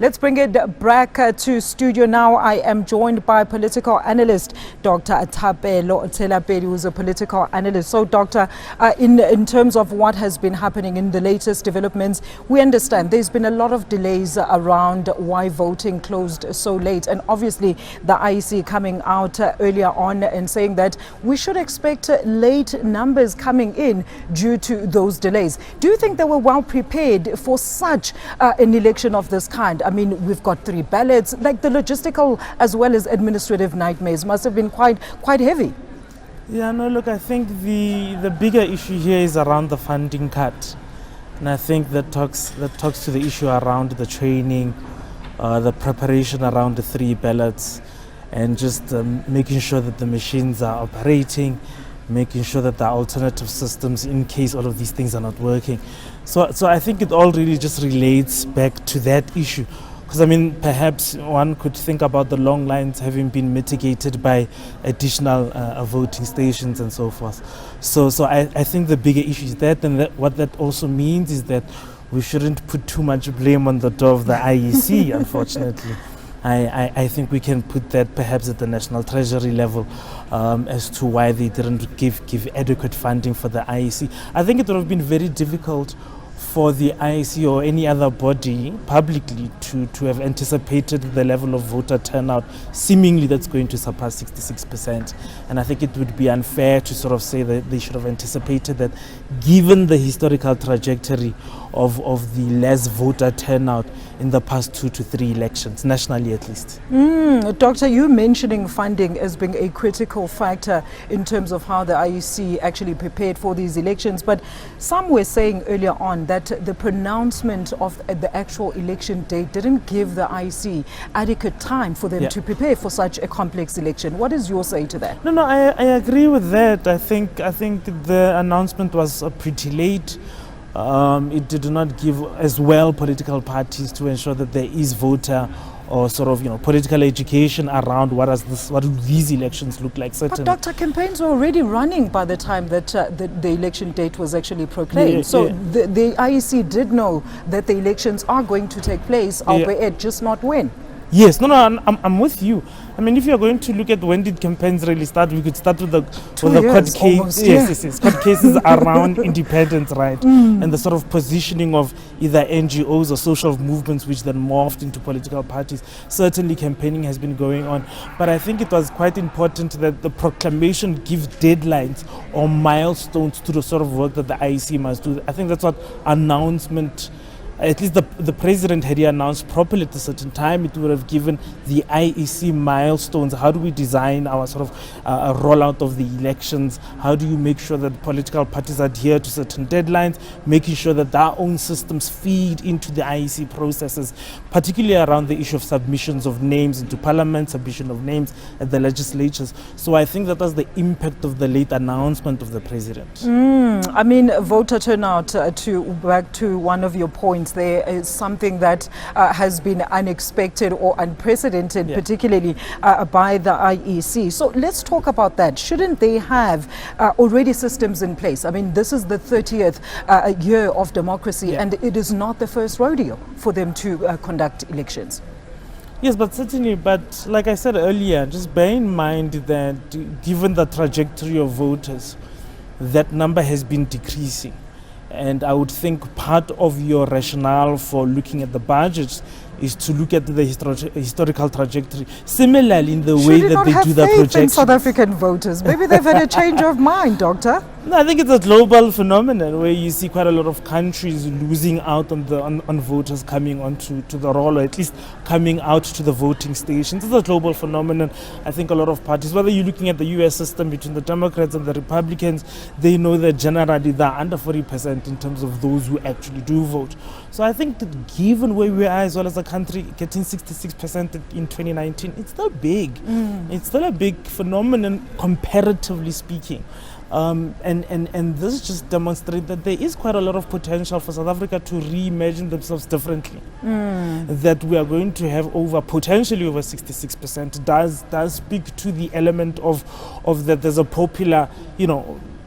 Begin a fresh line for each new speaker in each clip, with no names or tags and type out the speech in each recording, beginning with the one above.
Let's bring it back to studio now. I am joined by political analyst Dr. Thapelo Tselapedi, who's a political analyst. So, Doctor, in terms of what has been happening in the latest developments, we understand there's been a lot of delays around why voting closed so late. And obviously, the IEC coming out earlier on and saying that we should expect late numbers coming in due to those delays. Do you think they were well prepared for such an election of this kind? I mean, we've got 3 ballots, like the logistical as well as administrative nightmares must have been quite heavy.
Yeah, no, look, I think the bigger issue here is around the funding cut. And I think that talks to the issue around the training, the preparation around the 3 ballots, and just making sure that the machines are operating, making sure that there are alternative systems in case all of these things are not working. So I think it all really just relates back to that issue. Because, I mean, perhaps one could think about the long lines having been mitigated by additional voting stations and so forth. So I think the bigger issue is that, and what that also means is that we shouldn't put too much blame on the door of the IEC, unfortunately. I think we can put that perhaps at the National Treasury level as to why they didn't give adequate funding for the IEC. I think it would have been very difficult for the IEC or any other body publicly to have anticipated the level of voter turnout seemingly that's going to surpass 66%. And I think it would be unfair to sort of say that they should have anticipated that, given the historical trajectory of the less voter turnout in the past 2 to 3 elections, nationally at least.
Doctor, you mentioning funding as being a critical factor in terms of how the IEC actually prepared for these elections, but some were saying earlier on that the pronouncement of the actual election date didn't give the IEC adequate time for them to prepare for such a complex election. What is your say to that?
No, I agree with that. I think the announcement was pretty late. It did not give as well political parties to ensure that there is voter or sort of political education around what do these elections look like. Certainly.
But Doctor, campaigns were already running by the time that the election date was actually proclaimed. The IEC did know that the elections are going to take place, albeit just not when.
Yes, no, I'm with you. I mean, if you're going to look at when did campaigns really start, we could start with the court case. Yes, court cases around independence, right? And the sort of positioning of either NGOs or social movements, which then morphed into political parties. Certainly, campaigning has been going on, but I think it was quite important that the proclamation give deadlines or milestones to the sort of work that the IEC must do. I think that's what announcement. At least the president, had he announced properly at a certain time, it would have given the IEC milestones. How do we design our sort of rollout of the elections? How do you make sure that political parties adhere to certain deadlines, making sure that their own systems feed into the IEC processes, particularly around the issue of submissions of names into parliament, submission of names at the legislatures. So I think that was the impact of the late announcement of the president.
I mean, voter turnout, back to one of your points, there is something that has been unexpected or unprecedented, particularly by the IEC. So let's talk about that. Shouldn't they have already systems in place? I mean, this is the 30th year of democracy, and it is not the first rodeo for them to conduct elections.
Yes, but certainly, but like I said earlier, just bear in mind that given the trajectory of voters, that number has been decreasing. And I would think part of your rationale for looking at the budgets is to look at the historical trajectory. Similarly, in the way that they do the projections.
South African voters, maybe they've had a change of mind, Doctor.
No, I think it's a global phenomenon where you see quite a lot of countries losing out on voters coming onto the roll, or at least coming out to the voting stations. It's a global phenomenon. I think a lot of parties, whether you're looking at the US system between the Democrats and the Republicans, they know that generally they're under 40% in terms of those who actually do vote. So I think that given where we are as well as a country, getting 66% in 2019, it's still big. It's still a big phenomenon comparatively speaking. And this just demonstrates that there is quite a lot of potential for South Africa to reimagine themselves differently. That we are going to have potentially over 66% does speak to the element of that there's a popular,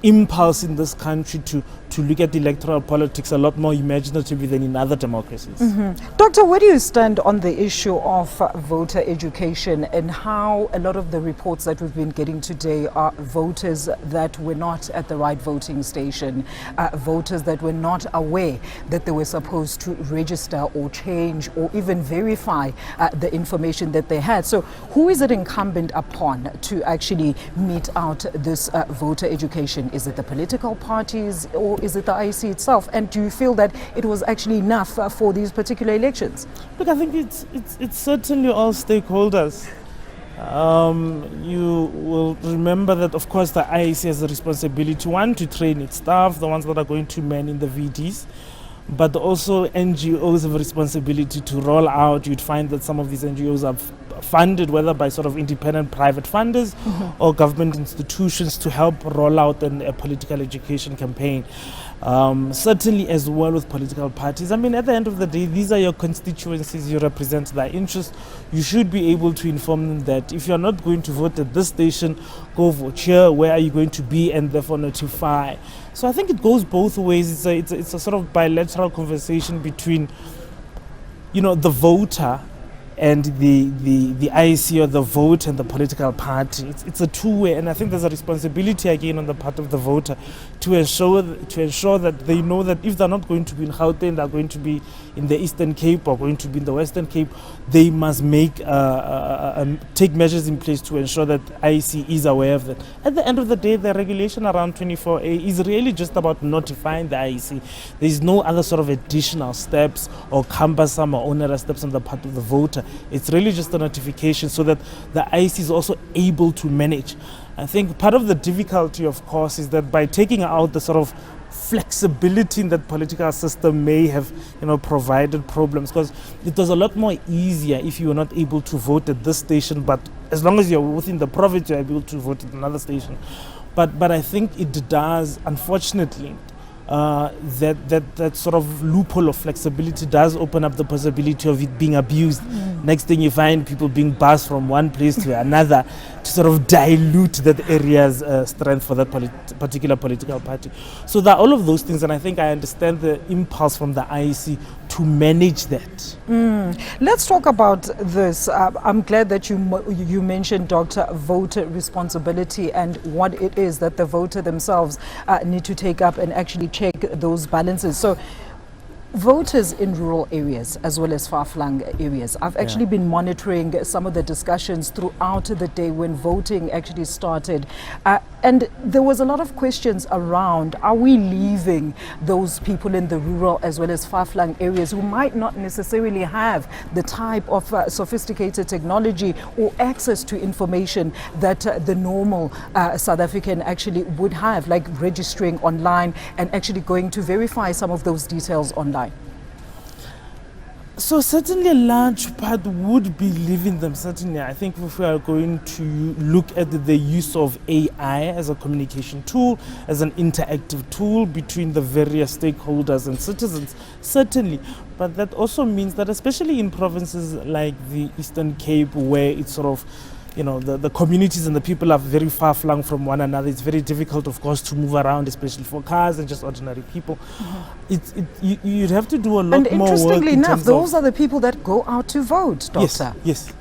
impulse in this country to to look at electoral politics a lot more imaginatively than in other democracies.
Doctor, where do you stand on the issue of voter education and how a lot of the reports that we've been getting today are voters that were not at the right voting station, voters that were not aware that they were supposed to register or change or even verify the information that they had? So who is it incumbent upon to actually mete out this voter education? Is it the political parties or is it the IEC itself? And do you feel that it was actually enough for these particular elections?
Look, I think it's certainly all stakeholders. You will remember that, of course, the IEC has a responsibility, one, to train its staff, the ones that are going to man in the VDs, but also NGOs have a responsibility to roll out. You'd find that some of these NGOs are funded, whether by sort of independent private funders or government institutions, to help roll out a political education campaign. Certainly as well with political parties. I mean, at the end of the day, these are your constituencies, you represent their interests. You should be able to inform them that if you're not going to vote at this station, go vote here, where are you going to be, and therefore notify. So I think it goes both ways. It's a sort of bilateral conversation between, the voter and the IEC, or the vote and the political party. It's a two-way, and I think there's a responsibility again on the part of the voter to ensure that they know that if they're not going to be in Gauteng, they're going to be in the Eastern Cape or going to be in the Western Cape, they must take measures in place to ensure that IEC is aware of that. At the end of the day, the regulation around 24A is really just about notifying the IEC. There's no other sort of additional steps or cumbersome or onerous steps on the part of the voter. It's really just a notification so that the IEC is also able to manage. I think part of the difficulty, of course, is that by taking out the sort of flexibility in that political system may have, provided problems, because it was a lot more easier if you were not able to vote at this station, but as long as you're within the province, you're able to vote at another station. But I think it does, unfortunately, that sort of loophole of flexibility does open up the possibility of it being abused. Next thing you find people being bussed from one place to another to sort of dilute that area's strength for that particular political party. So there are all of those things, and I think I understand the impulse from the IEC to manage that.
Let's talk about this. I'm glad that you mentioned, Dr., voter responsibility and what it is that the voter themselves need to take up and actually check those balances. So voters in rural areas as well as far-flung areas. I've actually been monitoring some of the discussions throughout the day when voting actually started. And there was a lot of questions around, are we leaving those people in the rural as well as far-flung areas who might not necessarily have the type of sophisticated technology or access to information that the normal South African actually would have, like registering online and actually going to verify some of those details online?
So certainly a large part would be leaving them. Certainly, I think if we are going to look at the use of AI as a communication tool, as an interactive tool between the various stakeholders and citizens, certainly. But that also means that especially in provinces like the Eastern Cape, where it's sort of, the communities and the people are very far flung from one another. It's very difficult, of course, to move around, especially for cars and just ordinary people. You'd have to do a lot more work.
And interestingly enough, those are the people that go out to vote, Doctor.
Yes.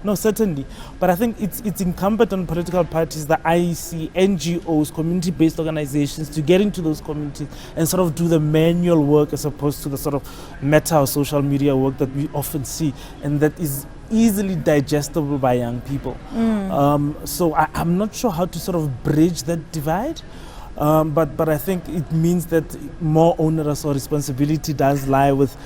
No, certainly. But I think it's incumbent on political parties, the IEC, NGOs, community-based organizations, to get into those communities and sort of do the manual work as opposed to the sort of meta or social media work that we often see, and that is easily digestible by young people. So I'm not sure how to sort of bridge that divide. But I think it means that more onerous or responsibility does lie with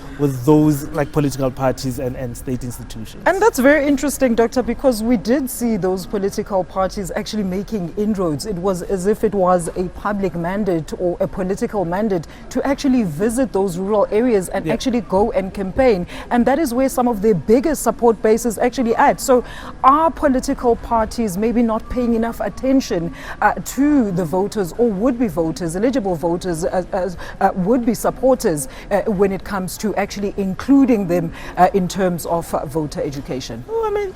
those like political parties and state institutions.
And that's very interesting, Doctor, because we did see those political parties actually making inroads. It was as if it was a public mandate or a political mandate to actually visit those rural areas and actually go and campaign. And that is where some of their biggest support bases actually at. So are political parties maybe not paying enough attention to the voters or would-be voters, eligible voters, would-be supporters when it comes to actually including them in terms of voter education?
Oh, I mean,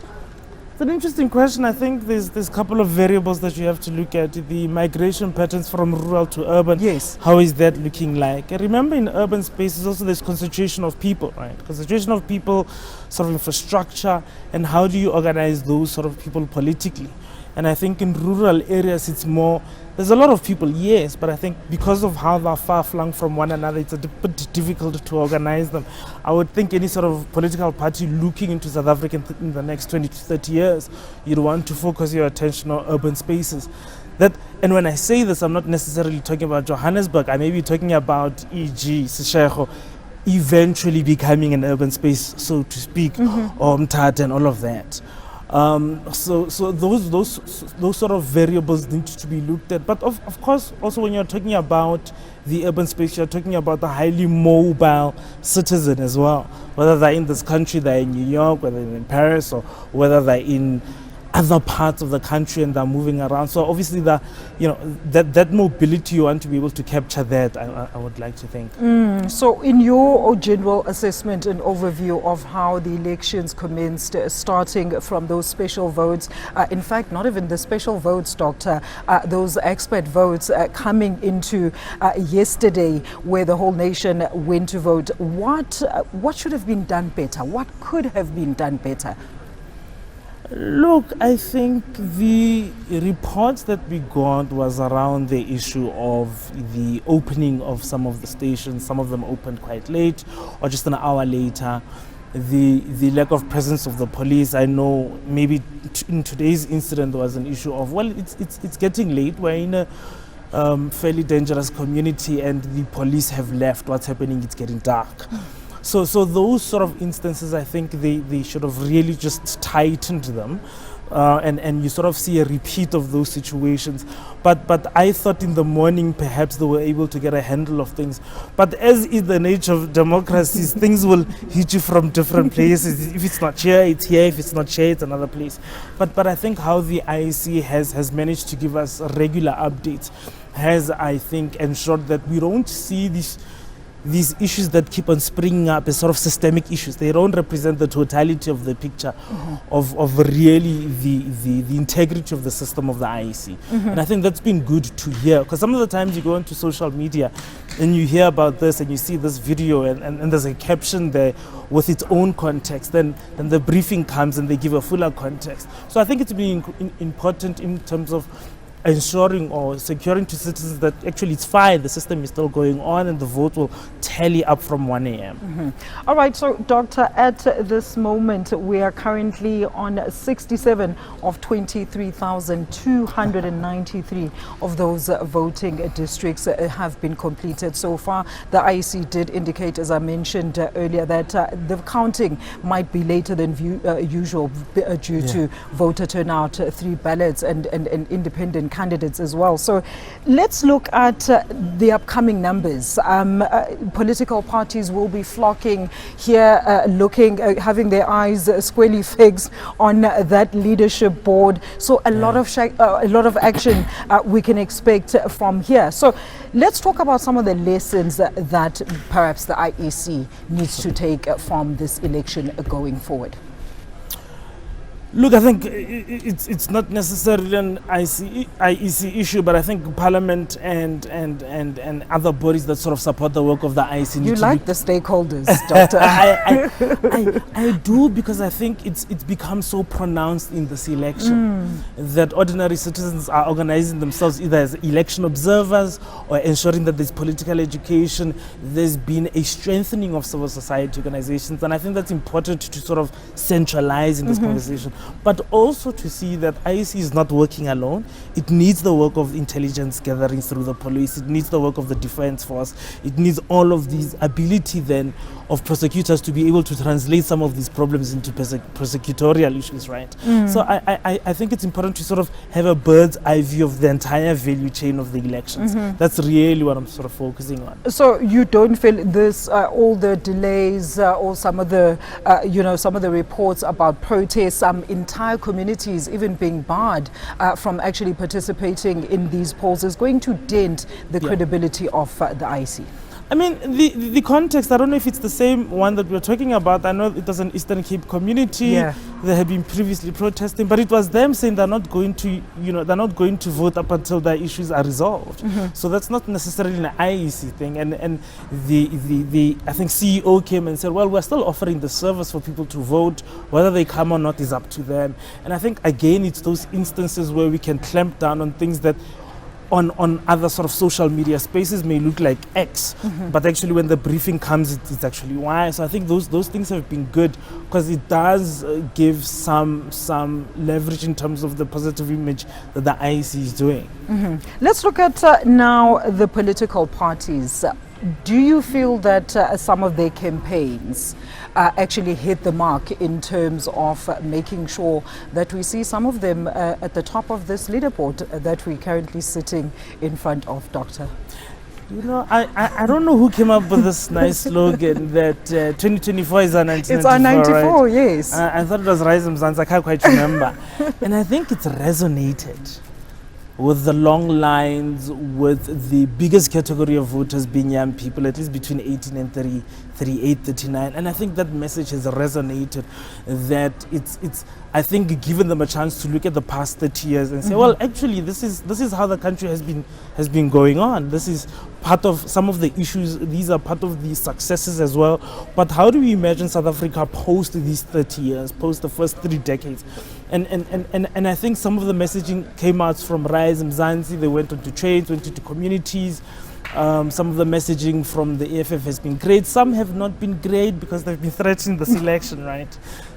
It's an interesting question. I think there's a couple of variables that you have to look at. The migration patterns from rural to urban.
Yes.
How is that looking like? And remember, in urban spaces also there's concentration of people, right? Concentration of people, sort of infrastructure, and how do you organize those sort of people politically? And I think in rural areas it's more, there's a lot of people, yes, but I think because of how they're far flung from one another, it's a bit difficult to organize them. I would think any sort of political party looking into South Africa in the next 20 to 30 years, you'd want to focus your attention on urban spaces. And when I say this, I'm not necessarily talking about Johannesburg. I may be talking about, e.g., Seshego, eventually becoming an urban space, so to speak, or Mthatha and all of that. So those sort of variables need to be looked at. But of course, also when you're talking about the urban space, you're talking about the highly mobile citizen as well. Whether they're in this country, they're in New York, whether they're in Paris, or whether they're in other parts of the country and they're moving around. So obviously that mobility, you want to be able to capture that, I would like to think.
So in your general assessment and overview of how the elections commenced, starting from those special votes, in fact, not even the special votes, Doctor, those expert votes coming into yesterday where the whole nation went to vote, what should have been done better? What could have been done better?
Look, I think the reports that we got was around the issue of the opening of some of the stations. Some of them opened quite late or just an hour later. The lack of presence of the police. I know maybe in today's incident there was an issue of, well, it's getting late. We're in a fairly dangerous community and the police have left. What's happening? It's getting dark. So those sort of instances, I think they should have really just tightened them, and you sort of see a repeat of those situations. But I thought in the morning perhaps they were able to get a handle of things. But as is the nature of democracies, things will hit you from different places. If it's not here, it's here. If it's not here, it's another place. But I think how the IEC has managed to give us regular updates has, I think, ensured that we don't see these issues that keep on springing up as sort of systemic issues. They don't represent the totality of the picture of really the integrity of the system of the IEC. And I think that's been good to hear, because some of the times you go into social media and you hear about this and you see this video and there's a caption there with its own context, then the briefing comes and they give a fuller context. So I think it's been important in terms of ensuring or securing to citizens that actually it's fine, the system is still going on and the vote will tally up from 1 a.m.
All right, so Doctor, at this moment we are currently on 67 of 23,293 of those voting districts have been completed so far. The IEC did indicate, as I mentioned earlier, that the counting might be later than usual due to voter turnout, 3 ballots and independent candidates as well. So let's look at the upcoming numbers. Political parties will be flocking here, having their eyes squarely fixed on that leadership board. So a lot of action we can expect from here. So let's talk about some of the lessons that perhaps the IEC needs to take from this election going forward.
Look, I think it's not necessarily an IEC issue, but I think Parliament and other bodies that sort of support the work of the IEC need
You
to
like the stakeholders, Doctor.
I do, because I think it's become so pronounced in this election that ordinary citizens are organizing themselves either as election observers or ensuring that there's political education. There's been a strengthening of civil society organizations, and I think that's important to sort of centralize in this conversation. But also to see that IEC is not working alone. It needs the work of intelligence gathering through the police. It needs the work of the defense force. It needs all of these ability then of prosecutors to be able to translate some of these problems into prosecutorial issues, right? So I think it's important to sort of have a bird's eye view of the entire value chain of the elections. That's really what I'm sort of focusing on.
So you don't feel this, all the delays or some of the, some of the reports about protests, entire communities even being barred from actually participating in these polls is going to dent the credibility of the IEC?
I mean, the context, I don't know if it's the same one that we're talking about. I know it was an Eastern Cape community.
Yeah.
They had been previously protesting, but it was them saying they're not going to, they're not going to vote up until their issues are resolved. So that's not necessarily an IEC thing. And the I think CEO came and said, well, we're still offering the service for people to vote. Whether they come or not is up to them. And I think, again, it's those instances where we can clamp down on things that on other sort of social media spaces may look like X, but actually when the briefing comes, it's actually Y. So I think those things have been good, because it does give some leverage in terms of the positive image that the IEC is doing.
Let's look at now the political parties. Do you feel that some of their campaigns actually hit the mark in terms of making sure that we see some of them at the top of this leaderboard that we're currently sitting in front of, Doctor?
I don't know who came up with this nice slogan that 2024 is our 1994.
It's our 94,
right?
yes.
I thought it was Rise Mzansi, I can't quite remember. And I think it's resonated with the long lines, with the biggest category of voters being young people, at least between 18 and 38, 39. And I think that message has resonated, that it's I think, given them a chance to look at the past 30 years and say, well, actually, this is how the country has been going on. This is part of some of the issues. These are part of the successes as well. But how do we imagine South Africa post these 30 years, post the first 3 decades? And I think some of the messaging came out from Rise Mzansi. They went onto trades, went into communities. Some of the messaging from the EFF has been great. Some have not been great because they've been threatening this election, right?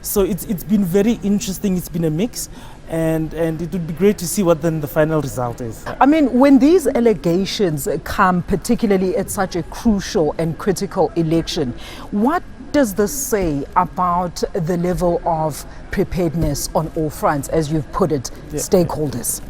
So it's been very interesting. It's been a mix, and it would be great to see what then the final result is.
I mean, when these allegations come, particularly at such a crucial and critical election, what does this say about the level of preparedness on all fronts, as you've put it, stakeholders?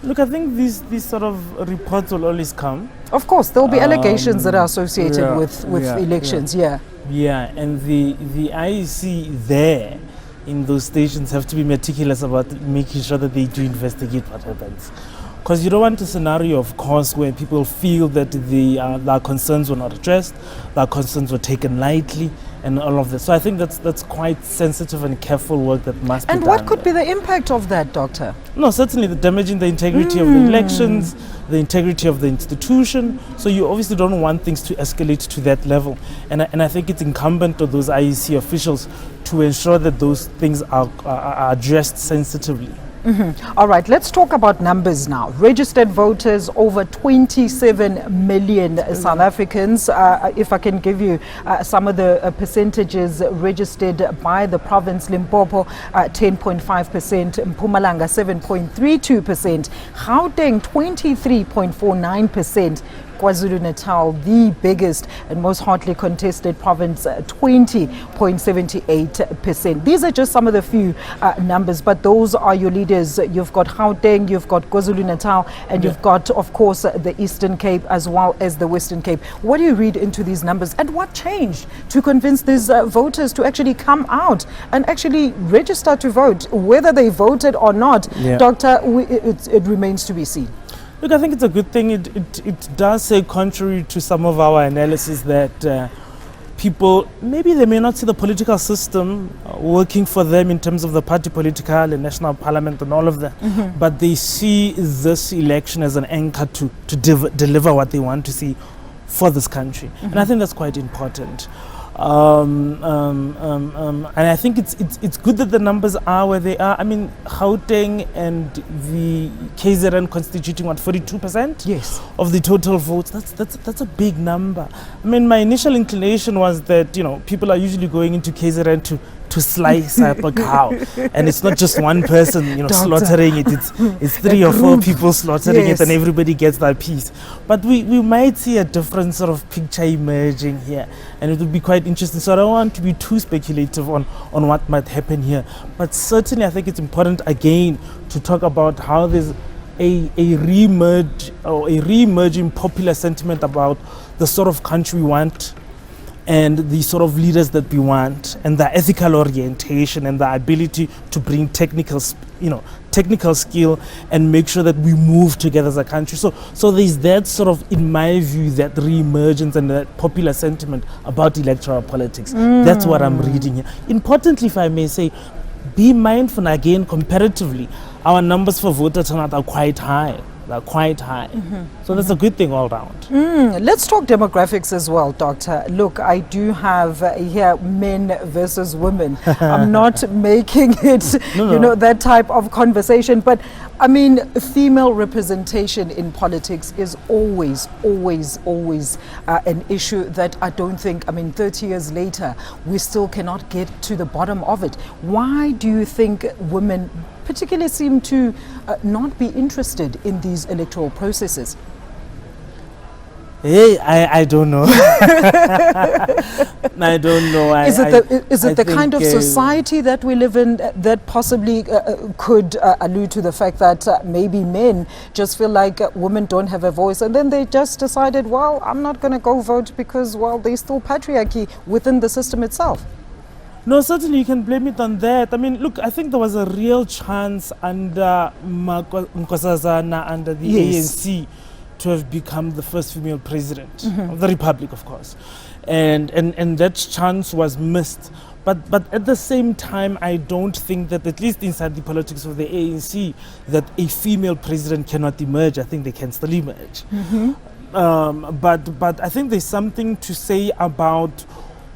Look, I think these sort of reports will always come.
Of course, there'll be allegations that are associated with elections, yeah.
Yeah, and the IEC there in those stations have to be meticulous about making sure that they do investigate what happens. Because you don't want a scenario, of course, where people feel that their concerns were not addressed, their concerns were taken lightly, and all of this. So I think that's quite sensitive and careful work that must be done.
And what could be the impact of that, Doctor?
No, certainly the damaging the integrity of the elections, the integrity of the institution. So you obviously don't want things to escalate to that level. And I think it's incumbent on those IEC officials to ensure that those things are addressed sensitively.
All right, let's talk about numbers now. Registered voters, over 27 million South Africans. If I can give you some of the percentages registered by the province: Limpopo 10.5%, Mpumalanga 7.32%, Gauteng 23.49%, KwaZulu-Natal, the biggest and most hotly contested province, 20.78%. These are just some of the few numbers, but those are your leaders. You've got Gauteng, you've got KwaZulu-Natal, and you've got, of course, the Eastern Cape as well as the Western Cape. What do you read into these numbers, and what changed to convince these voters to actually come out and actually register to vote, whether they voted or not? Doctor, it remains to be seen.
Look, I think it's a good thing. It does say, contrary to some of our analysis, that people, maybe they may not see the political system working for them in terms of the party political and national parliament and all of that, but they see this election as an anchor to deliver what they want to see for this country. And I think that's quite important. And I think it's good that the numbers are where they are. I mean, Gauteng and the KZN constituting 42% of the total votes. That's a big number. I mean, my initial inclination was that people are usually going into KZN to slice up a cow, and it's not just one person slaughtering it. It's 3 or 4 people slaughtering it, and everybody gets that piece. But we might see a different sort of picture emerging here, and it would be quite interesting. So I don't want to be too speculative on what might happen here, but certainly I think it's important again to talk about how there's a re-emerging popular sentiment about the sort of country we want and the sort of leaders that we want, and the ethical orientation and the ability to bring technical skill and make sure that we move together as a country. So there's that sort of, in my view, that re-emergence and that popular sentiment about electoral politics. That's what I'm reading here. Importantly, if I may say, be mindful again, comparatively, our numbers for voter turnout are quite high. They're quite high. So that's a good thing all round.
Let's talk demographics as well, Doctor. Look, I do have here men versus women. I'm not making it, that type of conversation. But I mean, female representation in politics is always an issue that I don't think, 30 years later, we still cannot get to the bottom of it. Why do you think women particularly seem to not be interested in these electoral processes?
Hey, I don't know. I don't know.
Is it the kind of society that we live in that possibly could allude to the fact that maybe men just feel like women don't have a voice, and then they just decided, well, I'm not going to go vote because, well, there's still patriarchy within the system itself?
No, certainly you can blame it on that. I mean, look, I think there was a real chance under Nkosazana, under the ANC, to have become the first female president of the Republic, of course. And that chance was missed. But at the same time, I don't think that, at least inside the politics of the ANC, that a female president cannot emerge. I think they can still emerge. But I think there's something to say about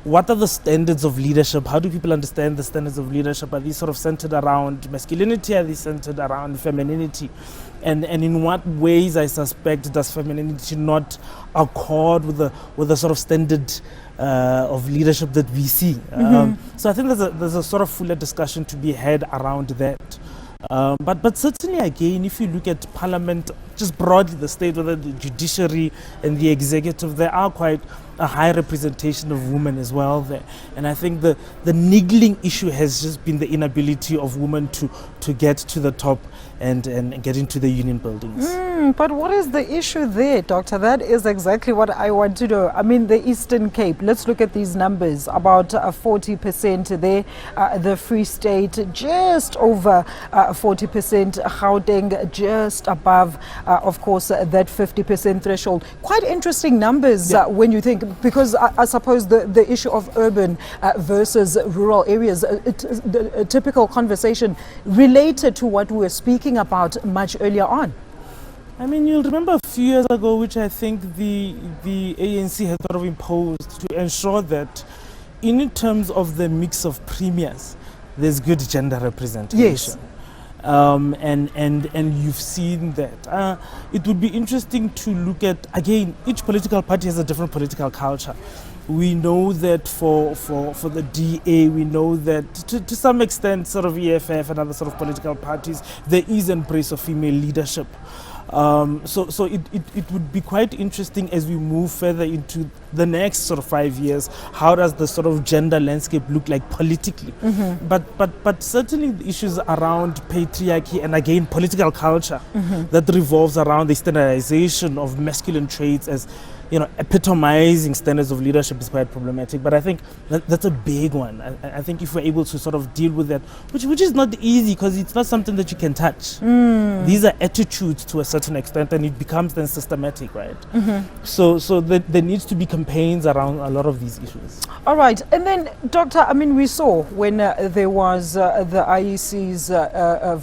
what are the standards of leadership? How do people understand the standards of leadership? Are these sort of centered around masculinity? Are they centered around femininity? And in what ways, I suspect, does femininity not accord with the sort of standard of leadership that we see? So I think there's a sort of fuller discussion to be had around that. But certainly, again, if you look at Parliament, just broadly the state, whether the judiciary and the executive, there are quite a high representation of women as well there. And I think the niggling issue has just been the inability of women to get to the top and get into the union buildings.
But what is the issue there, Doctor? That is exactly what I want to know. I mean, the Eastern Cape, let's look at these numbers, about 40% there, the Free State just over 40%, Gauteng just above, of course, that 50% threshold. Quite interesting numbers when you think, because I suppose the issue of urban versus rural areas, a typical conversation related to what we were speaking about much earlier on.
I mean, you'll remember a few years ago, which I think the ANC had sort of imposed to ensure that in terms of the mix of premiers, there's good gender representation.
Yes.
And you've seen that. It would be interesting to look at, again, each political party has a different political culture. We know that for the DA, we know that to some extent, sort of EFF and other sort of political parties, there is embrace of female leadership. So it would be quite interesting as we move further into the next sort of 5 years. How does the sort of gender landscape look like politically? But certainly the issues around patriarchy and, again, political culture that revolves around the standardization of masculine traits as, epitomizing standards of leadership is quite problematic. But I think that's a big one. I think if we're able to sort of deal with that, which is not easy because it's not something that you can touch. These are attitudes to a certain extent, and it becomes then systematic, right? So there needs to be campaigns around a lot of these issues. All
right. And then, Doctor, I mean, we saw when there was the IEC's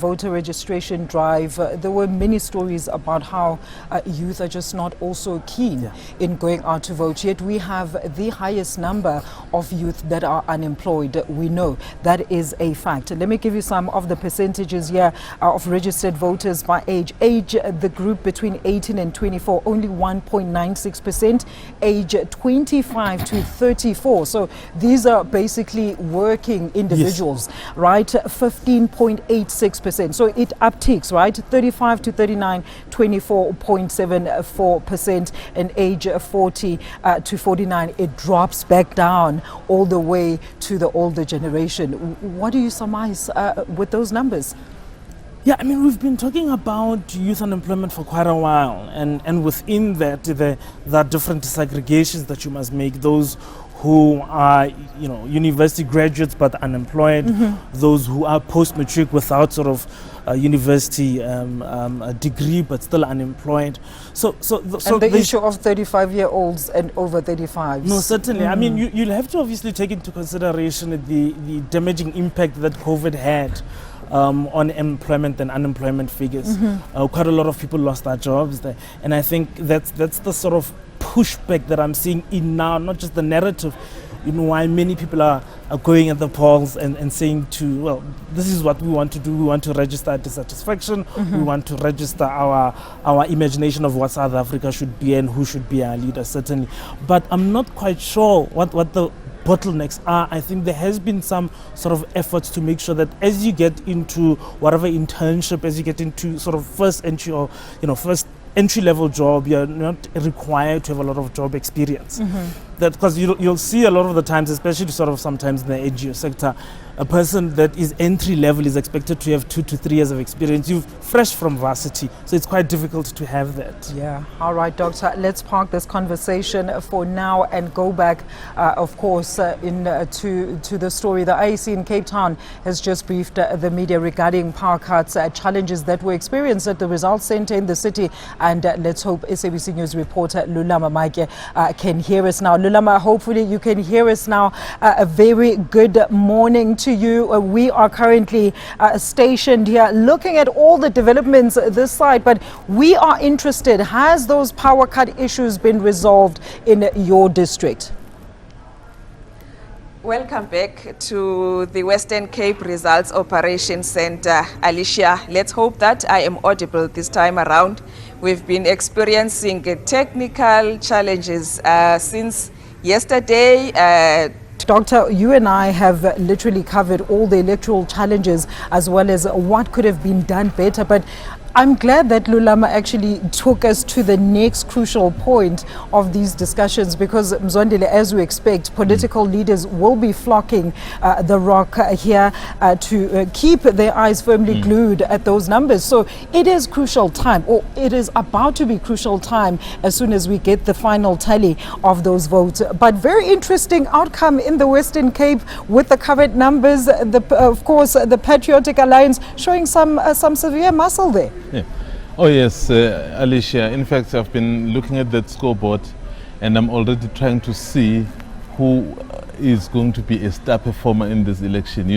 voter registration drive, there were many stories about how youth are just not also keen in going out to vote. Yet we have the highest number of youth that are unemployed. We know that is a fact. Let me give you some of the percentages here of registered voters by age. Age, the group between 18 and 24, only 1.96%. Age 25 to 34. So these are basically working individuals, right? 15.86%. So it upticks, right? 35 to 39, 24.74%. And age 40 to 49, it drops back down all the way to the older generation. What do you surmise with those numbers?
Yeah, I mean, we've been talking about youth unemployment for quite a while, and within that, there are different disaggregations that you must make. Those who are, university graduates but unemployed, those who are post-matric without sort of a university a degree but still unemployed. So
the issue of 35-year-olds and over 35s.
No, certainly. I mean, you'll have to obviously take into consideration the damaging impact that COVID had on employment and unemployment figures. Quite a lot of people lost their jobs there, and I think that's the sort of pushback that I'm seeing in now, not just the narrative, why many people are going at the polls and saying this is what we want to do. We want to register our dissatisfaction. We want to register our imagination of what South Africa should be and who should be our leader, certainly. But I'm not quite sure what the bottlenecks are. I think there has been some sort of efforts to make sure that as you get into whatever internship, as you get into sort of first entry or first entry-level job, you're not required to have a lot of job experience. That because you'll see a lot of the times, especially sort of sometimes in the NGO sector, a person that is entry-level is expected to have 2 to 3 years of experience. You're fresh from varsity, so it's quite difficult to have that.
Yeah. All right, Doctor, let's park this conversation for now and go back, of course, to the story. The IEC in Cape Town has just briefed the media regarding power cuts, challenges that were experienced at the results center in the city. And let's hope SABC News reporter Lulama Maike can hear us now. Lulama, hopefully you can hear us now. A very good morning to you. We are currently stationed here looking at all the developments this side, but we are interested, has those power cut issues been resolved in your district?
Welcome back to the Western Cape Results Operations Center. Alicia, let's hope that I am audible this time around. We've been experiencing technical challenges since yesterday.
Doctor, you and I have literally covered all the electoral challenges as well as what could have been done better. But I'm glad that Lulama actually took us to the next crucial point of these discussions, because Mzondile, as we expect, political leaders will be flocking the rock here to keep their eyes firmly glued at those numbers. So it is crucial time, or it is about to be crucial time as soon as we get the final tally of those votes. But very interesting outcome in the Western Cape with the current numbers. Of course, the Patriotic Alliance showing some severe muscle there.
Yeah. Oh yes, Alicia. In fact, I've been looking at that scoreboard and I'm already trying to see who is going to be a star performer in this election.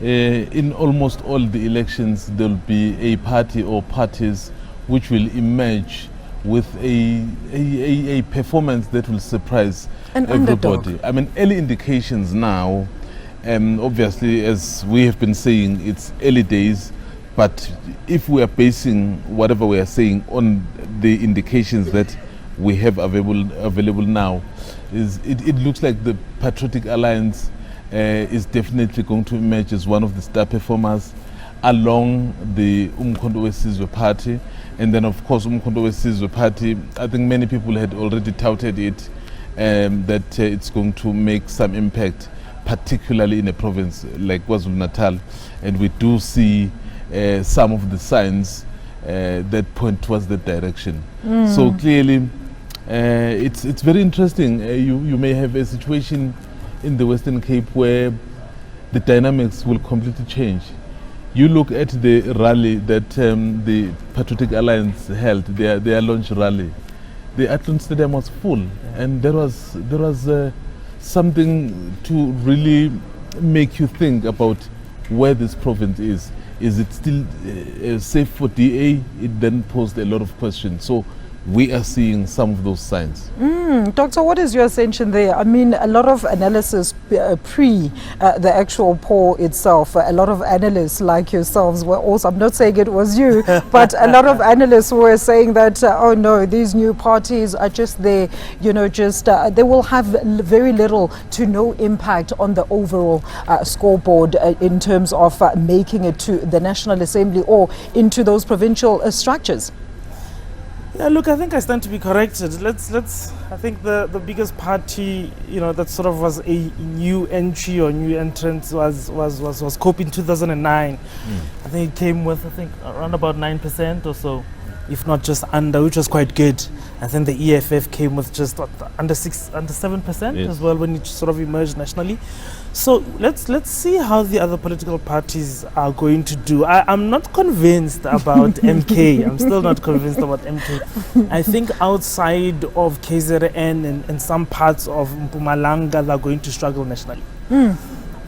In almost all the elections, there'll be a party or parties which will emerge with a performance that will surprise everybody.
Underdog.
I mean, early indications now, obviously, as we have been saying, it's early days. But if we are basing whatever we are saying on the indications that we have available now, it looks like the Patriotic Alliance is definitely going to emerge as one of the star performers along the Umkhonto weSizwe Party. And then, of course, Umkhonto weSizwe Party, I think many people had already touted it, that it's going to make some impact, particularly in a province like KwaZulu-Natal. And we do see some of the signs that point towards that direction. So clearly, it's very interesting. You may have a situation in the Western Cape where the dynamics will completely change. You look at the rally that the Patriotic Alliance held, their launch rally. The Athlone Stadium was full, and there was something to really make you think about where this province is. Is it still safe for DA? It then posed a lot of questions. So we are seeing some of those signs.
Doctor, what is your ascension there? I mean, a lot of analysis pre the actual poll itself, a lot of analysts like yourselves were also, I'm not saying it was you, but a lot of analysts were saying that, oh no, these new parties are just there, they will have very little to no impact on the overall scoreboard in terms of making it to the National Assembly or into those provincial structures.
Yeah, look, I think I stand to be corrected. I think the biggest party, that sort of was a new entry or new entrance was COPE in 2009. I think it came with, around about 9% or so. if not just under, which was quite good. I think the EFF came with just what, under 7%
Yes.
as well when it sort of emerged nationally. So let's see how the other political parties are going to do. I'm not convinced about MK. I'm still not convinced about MK. I think outside of KZN and some parts of Mpumalanga, they're going to struggle nationally.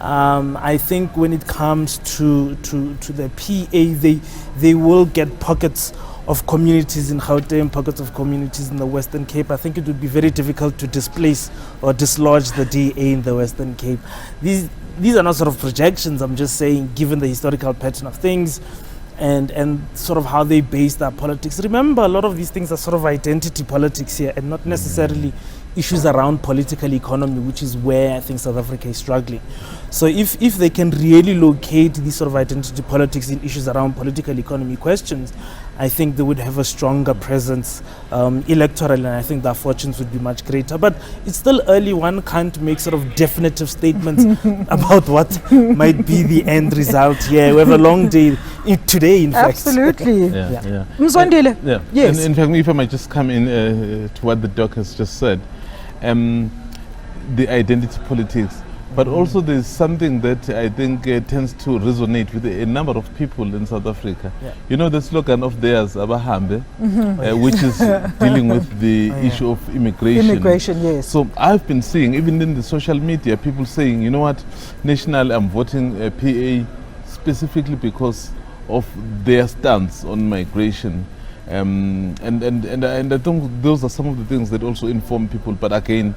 I think when it comes to the PA, they will get pockets of communities in Gauteng, pockets of communities in the Western Cape. I think it would be very difficult to displace or dislodge the DA in the Western Cape. These are not sort of projections. I'm just saying, given the historical pattern of things and sort of how they base their politics. Remember, a lot of these things are sort of identity politics here and not necessarily issues around political economy, which is where I think South Africa is struggling. So if they can really locate these sort of identity politics in issues around political economy questions, I think they would have a stronger presence electorally, and I think their fortunes would be much greater. But it's still early. One can't make sort of definitive statements about what might be the end result here. We have a long day today, in fact.
Absolutely.
Yeah.
Mzondile.
Yeah.
Yes.
And in fact, if I might just come in to what the doc has just said, the identity politics, but also there's something that I think tends to resonate with a number of people in South Africa.
Yeah.
You know the slogan of theirs, Abahambe, which is dealing with the issue of immigration.
Immigration, yes.
So I've been seeing, even in the social media, people saying, you know what, national, I'm voting PA specifically because of their stance on migration. And I think those are some of the things that also inform people. But again,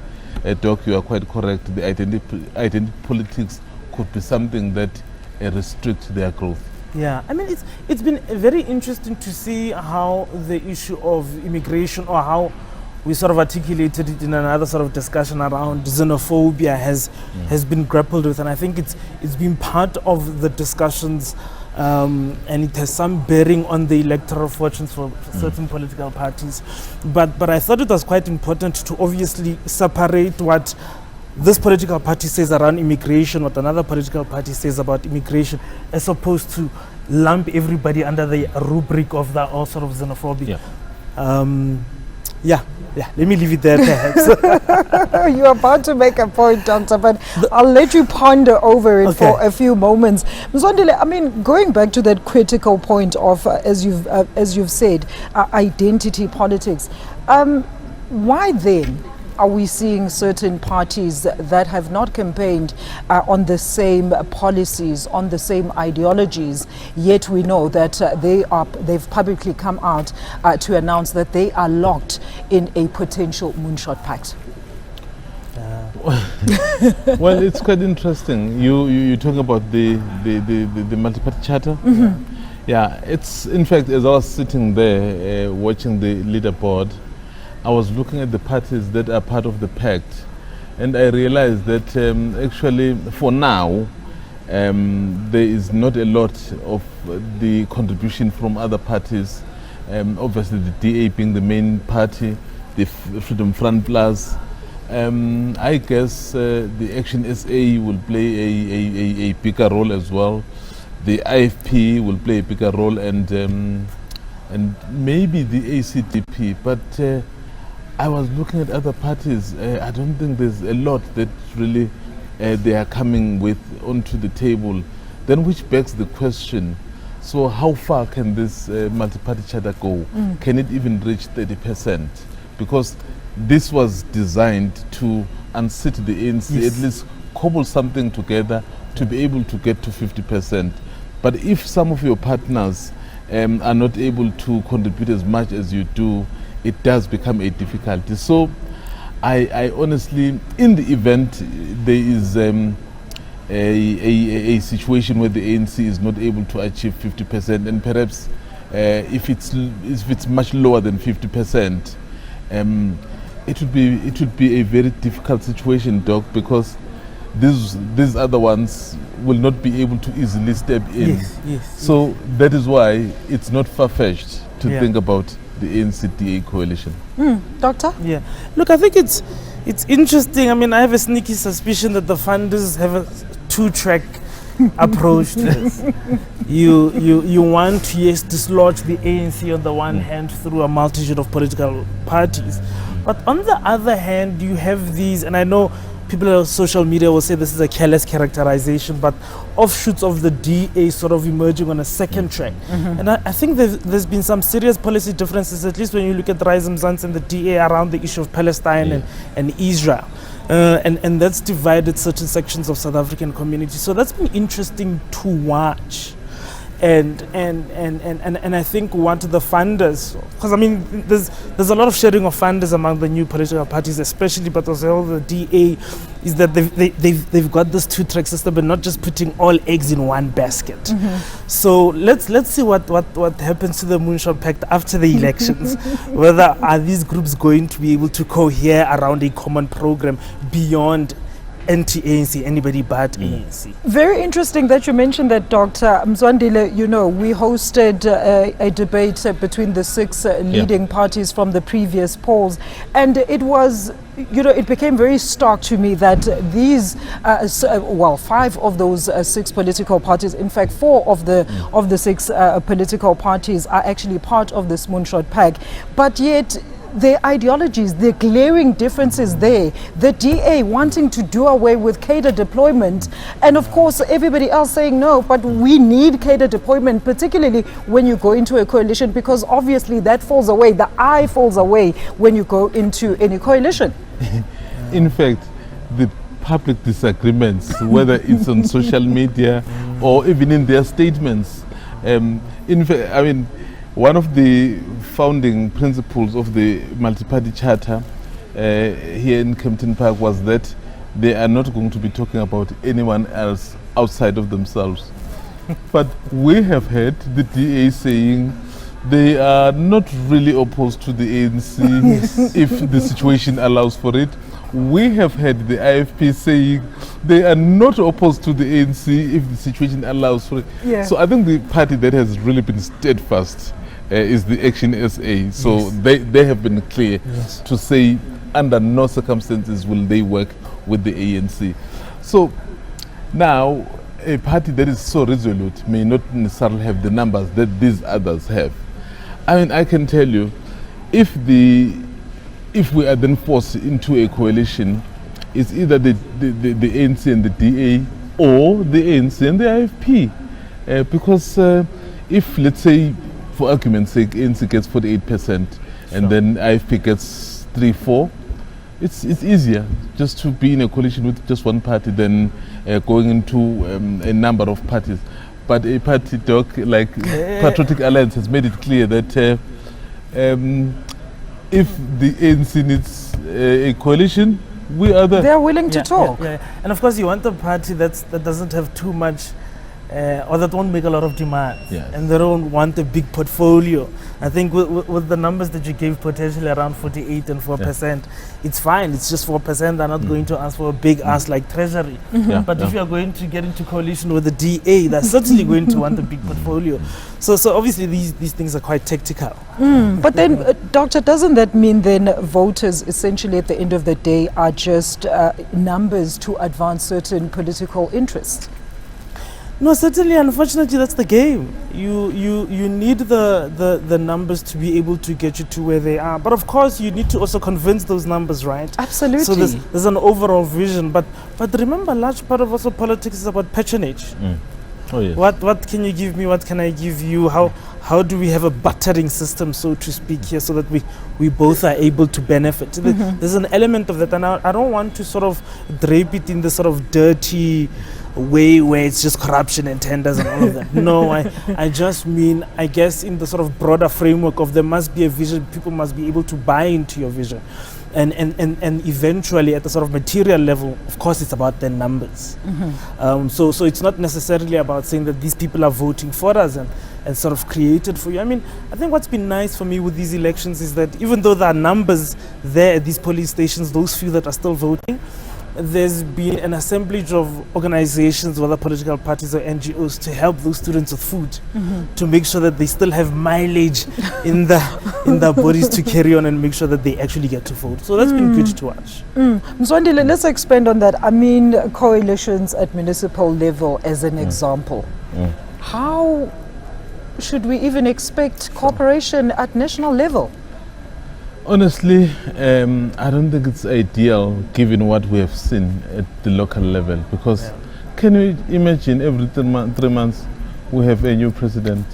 Doc, you are quite correct. The identity politics could be something that restricts their growth.
Yeah, I mean, it's been very interesting to see how the issue of immigration, or how we sort of articulated it in another sort of discussion around xenophobia, has been grappled with, and I think it's been part of the discussions. And it has some bearing on the electoral fortunes for certain political parties. But I thought it was quite important to obviously separate what this political party says around immigration, what another political party says about immigration, as opposed to lump everybody under the rubric of that all sort of xenophobia. Let me leave it there perhaps.
You're about to make a point, Doctor, but I'll let you ponder over it for a few moments. Mzondile, I mean, going back to that critical point of, as you've said, identity politics, why then are we seeing certain parties that have not campaigned on the same policies, on the same ideologies, yet we know that they've publicly come out to announce that they are locked in a potential moonshot pact?
Well, it's quite interesting. You talk about the multi-party charter. Yeah, it's in fact, as I was sitting there watching the leaderboard, I was looking at the parties that are part of the pact, and I realized that actually for now there is not a lot of the contribution from other parties. Obviously the DA being the main party, the Freedom Front Plus. I guess the Action SA will play a bigger role as well. The IFP will play a bigger role, and maybe the ACDP, but I was looking at other parties. I don't think there's a lot that really they are coming with onto the table. Then which begs the question, so how far can this multi-party charter go? Can it even reach 30%? Because this was designed to unseat the ANC, at least cobble something together to be able to get to 50%. But if some of your partners are not able to contribute as much as you do, it does become a difficulty. So I honestly, in the event there is a situation where the ANC is not able to achieve 50%, and perhaps if it's much lower than 50%, it would be a very difficult situation, Doc, because these other ones will not be able to easily step in. So that is why it's not far-fetched to think about the ANC-DA coalition.
Doctor?
Yeah. Look, I think it's interesting. I mean, I have a sneaky suspicion that the funders have a two-track approach to this. You want to, yes, dislodge the ANC on the one hand through a multitude of political parties, but on the other hand you have these, and I know people on social media will say this is a careless characterization, but offshoots of the DA sort of emerging on a second track. And I think there's been some serious policy differences, at least when you look at Rise Mzansi and the DA around the issue of Palestine and Israel. And that's divided certain sections of South African community. So that's been interesting to watch. And I think what the funders, because I mean there's a lot of sharing of funders among the new political parties, especially, but also the DA, is that they've got this two-track system, but not just putting all eggs in one basket. So let's see what happens to the Moonshot Pact after the elections. Whether are these groups going to be able to cohere around a common program beyond anti-ANC, anybody but ANC.
Very interesting that you mentioned that, Dr. Mzwandile. You know, we hosted a debate between the six leading parties from the previous polls, and it was, you know, it became very stark to me that these, five of those six political parties, in fact, four of the six political parties are actually part of this Moonshot Pact, but yet their ideologies, the glaring differences there, the DA wanting to do away with cadre deployment, and of course everybody else saying no, but we need cadre deployment, particularly when you go into a coalition, because obviously that falls away, the eye falls away when you go into any coalition.
In fact, the public disagreements, whether it's on social media or even in their statements, in fact, I mean, one of the founding principles of the Multiparty Charter here in Kempton Park was that they are not going to be talking about anyone else outside of themselves. But we have heard the DA saying they are not really opposed to the ANC if the situation allows for it. We have heard the IFP saying they are not opposed to the ANC if the situation allows for it. So I think the party that has really been steadfast is the Action SA. So they have been clear to say under no circumstances will they work with the ANC. So now a party that is so resolute may not necessarily have the numbers that these others have. I mean, I can tell you, if we are then forced into a coalition, it's either the ANC and the DA or the ANC and the IFP. Because if, let's say, for argument's sake, ANC gets 48% and then IFP gets 3-4, it's easier just to be in a coalition with just one party than going into a number of parties. But a party doc like Patriotic Alliance has made it clear that if the ANC needs a coalition, we are there.
They are willing to talk.
And of course you want a party that doesn't have too much or that won't make a lot of demands, and they don't want a big portfolio. I think with the numbers that you gave, potentially around 48 and 4%, it's fine. It's just 4%. They're not going to ask for a big ask like Treasury. But if you're going to get into coalition with the DA, they're certainly going to want a big portfolio. So obviously these things are quite tactical.
But then, Doctor, doesn't that mean then voters essentially at the end of the day are just numbers to advance certain political interests?
No, certainly, unfortunately, that's the game. You need the numbers to be able to get you to where they are. But of course, you need to also convince those numbers, right?
Absolutely.
So there's an overall vision. But remember, a large part of also politics is about patronage.
Oh, yes.
What can you give me? What can I give you? How do we have a bartering system, so to speak, here, so that we both are able to benefit? There's an element of that, and I don't want to sort of drape it in the sort of dirty way where it's just corruption and tenders and all of that. No, I just mean, I guess, in the sort of broader framework of there must be a vision, people must be able to buy into your vision. And eventually at the sort of material level, of course, it's about the numbers. So it's not necessarily about saying that these people are voting for us and sort of created for you. I mean, I think what's been nice for me with these elections is that even though there are numbers there at these polling stations, those few that are still voting, there's been an assemblage of organizations, whether political parties or NGOs, to help those students with food, to make sure that they still have mileage in their bodies to carry on and make sure that they actually get to vote. So that's been good to watch.
Mzwandile, let's expand on that. I mean, coalitions at municipal level as an example. How should we even expect cooperation at national level?
Honestly, I don't think it's ideal given what we have seen at the local level, because can you imagine every 3 months we have a new president?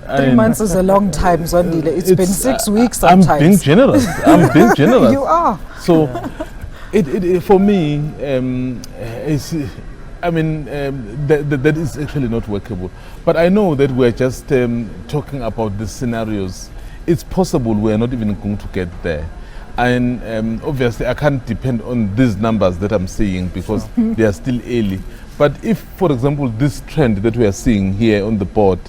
3 months is a long time, Mzwandile. It's been 6 weeks sometimes.
I'm being generous. I'm being generous.
You are.
So, it for me, that is actually not workable. But I know that we're just talking about the scenarios. It's possible we're not even going to get there. And obviously I can't depend on these numbers that I'm seeing because they are still early. But if, for example, this trend that we are seeing here on the board,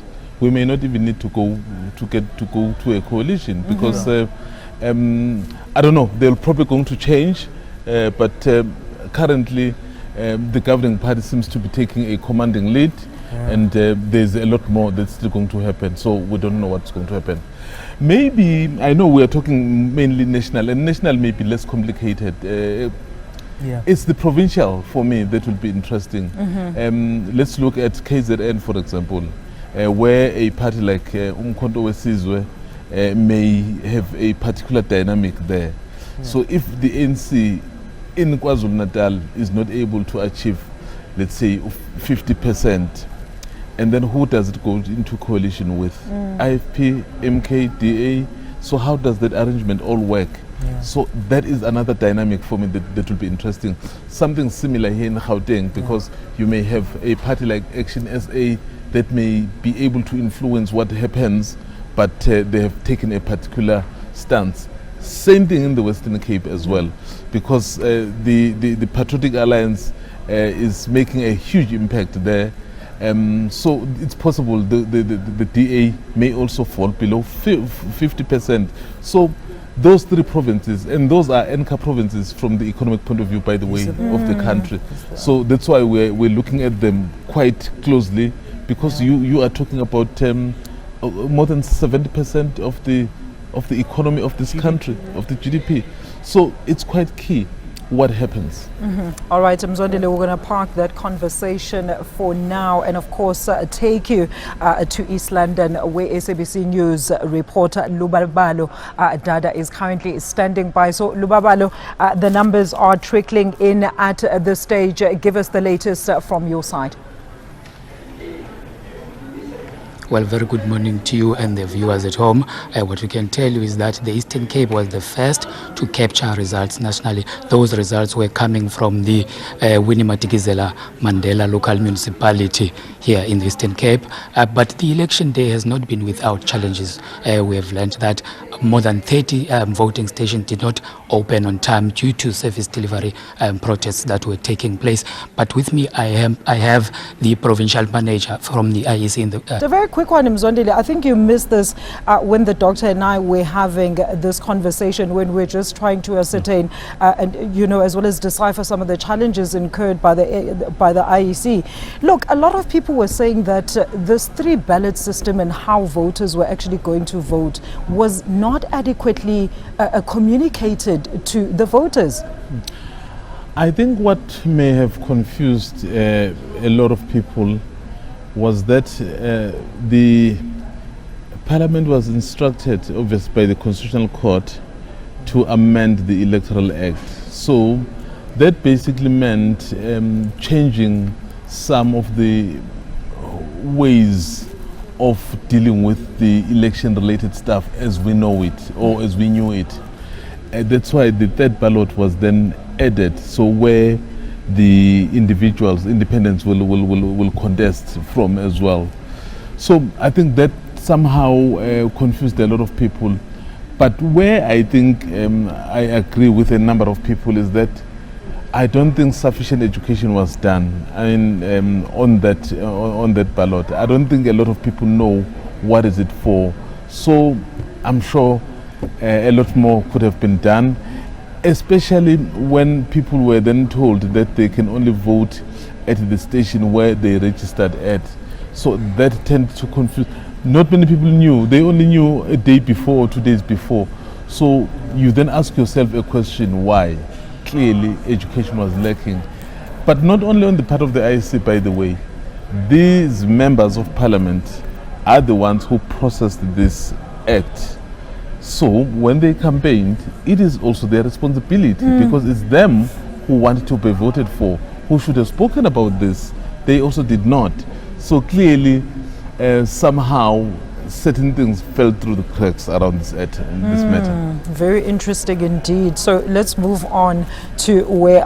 we may not even need to go to a coalition, because I don't know, they're probably going to change, but currently the governing party seems to be taking a commanding lead, and there's a lot more that's still going to happen, so we don't know what's going to happen. Maybe, I know we are talking mainly national, and national may be less complicated. It's the provincial, for me, that will be interesting. Let's look at KZN, for example, where a party like Umkhonto Wesizwe may have a particular dynamic there. So if the ANC in KwaZulu-Natal is not able to achieve, let's say, 50%, and then who does it go into coalition with? IFP, MK, DA. So how does that arrangement all work? So that is another dynamic for me that will be interesting. Something similar here in Gauteng, because you may have a party like Action SA that may be able to influence what happens, but they have taken a particular stance. Same thing in the Western Cape as well, because the Patriotic Alliance is making a huge impact there. So it's possible the DA may also fall below 50%. So those 3 provinces, and those are anchor provinces from the economic point of view, by the way, of the country. So that's why we're looking at them quite closely, because you are talking about more than 70% of the economy of this country, of the GDP. So it's quite key what happens.
All right, Mzwandile, we're going to park that conversation for now and, of course, take you to East London, where SABC News reporter Lubabalo Dada is currently standing by. So, Lubabalo, the numbers are trickling in at this stage. Give us the latest from your side.
Well, very good morning to you and the viewers at home. What we can tell you is that the Eastern Cape was the first to capture results nationally. Those results were coming from the Winnie Madikizela Mandela local municipality here in the Eastern Cape. But the election day has not been without challenges. We have learned that more than 30 voting stations did not open on time due to service delivery protests that were taking place. But with me, I have the provincial manager from the IEC in the...
A very quick one, Mzwandile. I think you missed this when the doctor and I were having this conversation, when we're just trying to ascertain and, you know, as well as decipher some of the challenges incurred by the IEC. Look, a lot of people were saying that this 3-ballot system and how voters were actually going to vote was not adequately communicated to the voters.
I think what may have confused a lot of people was that the Parliament was instructed, obviously, by the Constitutional Court to amend the Electoral Act. So that basically meant changing some of the ways of dealing with the election-related stuff as we know it, or as we knew it. That's why the 3rd ballot was then added, so where the independents will contest from as well. So I think that somehow confused a lot of people. But where I think I agree with a number of people is that I don't think sufficient education was done. I mean, on that ballot, I don't think a lot of people know what is it for. So I'm sure a lot more could have been done. especially when people were then told that they can only vote at the station where they registered at. So that tended to confuse. Not many people knew. They only knew a day before or 2 days before. So you then ask yourself a question, why? Clearly education was lacking. But not only on the part of the IEC, by the way. These members of parliament are the ones who processed this act. So when they campaigned, it is also their responsibility because it's them who wanted to be voted for, who should have spoken about this. They also did not. So clearly, somehow, certain things fell through the cracks around this matter.
Very interesting indeed. So let's move on to where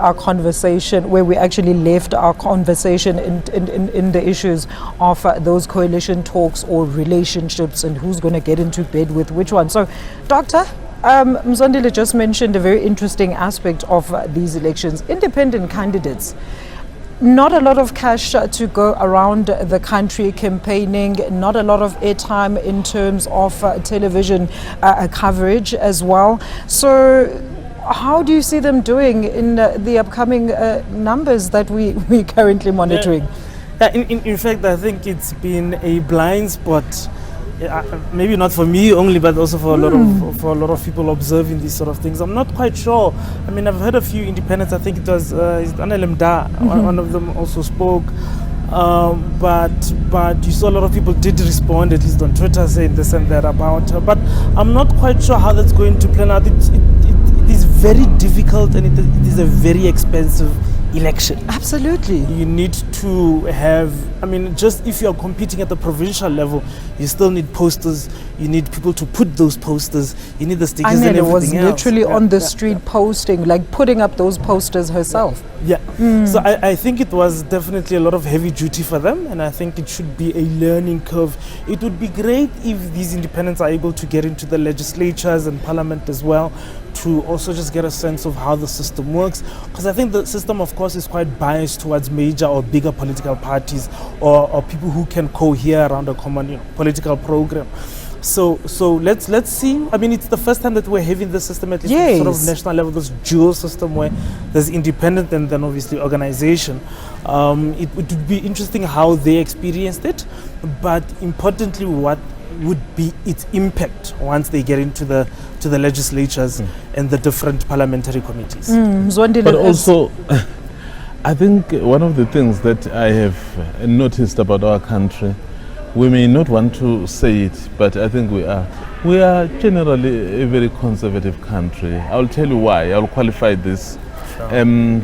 we actually left our conversation in the issues of those coalition talks or relationships and who's going to get into bed with which one. So, Doctor, Mzondile just mentioned a very interesting aspect of these elections. Independent candidates. Not a lot of cash to go around the country campaigning, not a lot of airtime in terms of television coverage as well. So how do you see them doing in the upcoming numbers that we're currently monitoring?
In fact, I think it's been a blind spot. Maybe not for me only, but also for a lot of people observing these sort of things. I'm not quite sure. I mean, I've heard a few independents. I think it was Anelemda, one of them also spoke. But you saw a lot of people did respond, at least on Twitter, saying this and that about her. But I'm not quite sure how that's going to plan out. It is very difficult, and it is a very expensive election.
Absolutely.
You need to have, I mean, just if you're competing at the provincial level, you still need posters. You need people to put those posters. You need the stickers and everything
was
else.
Literally on the street posting, like putting up those posters herself.
Yeah. So I think it was definitely a lot of heavy duty for them, and I think it should be a learning curve. It would be great if these independents are able to get into the legislatures and parliament as well, to also just get a sense of how the system works, because I think the system, of course, is quite biased towards major or bigger political parties or people who can cohere around a common political program. So let's see. I mean, it's the first time that we're having this system at least at sort of national level, this dual system where there's independent and then obviously organization. It would be interesting how they experienced it, but importantly, what would be its impact once they get into the legislatures and the different parliamentary committees.
But also, I think one of the things that I have noticed about our country, we may not want to say it, but I think we are generally a very conservative country. I'll tell you why. I'll qualify this. Sure.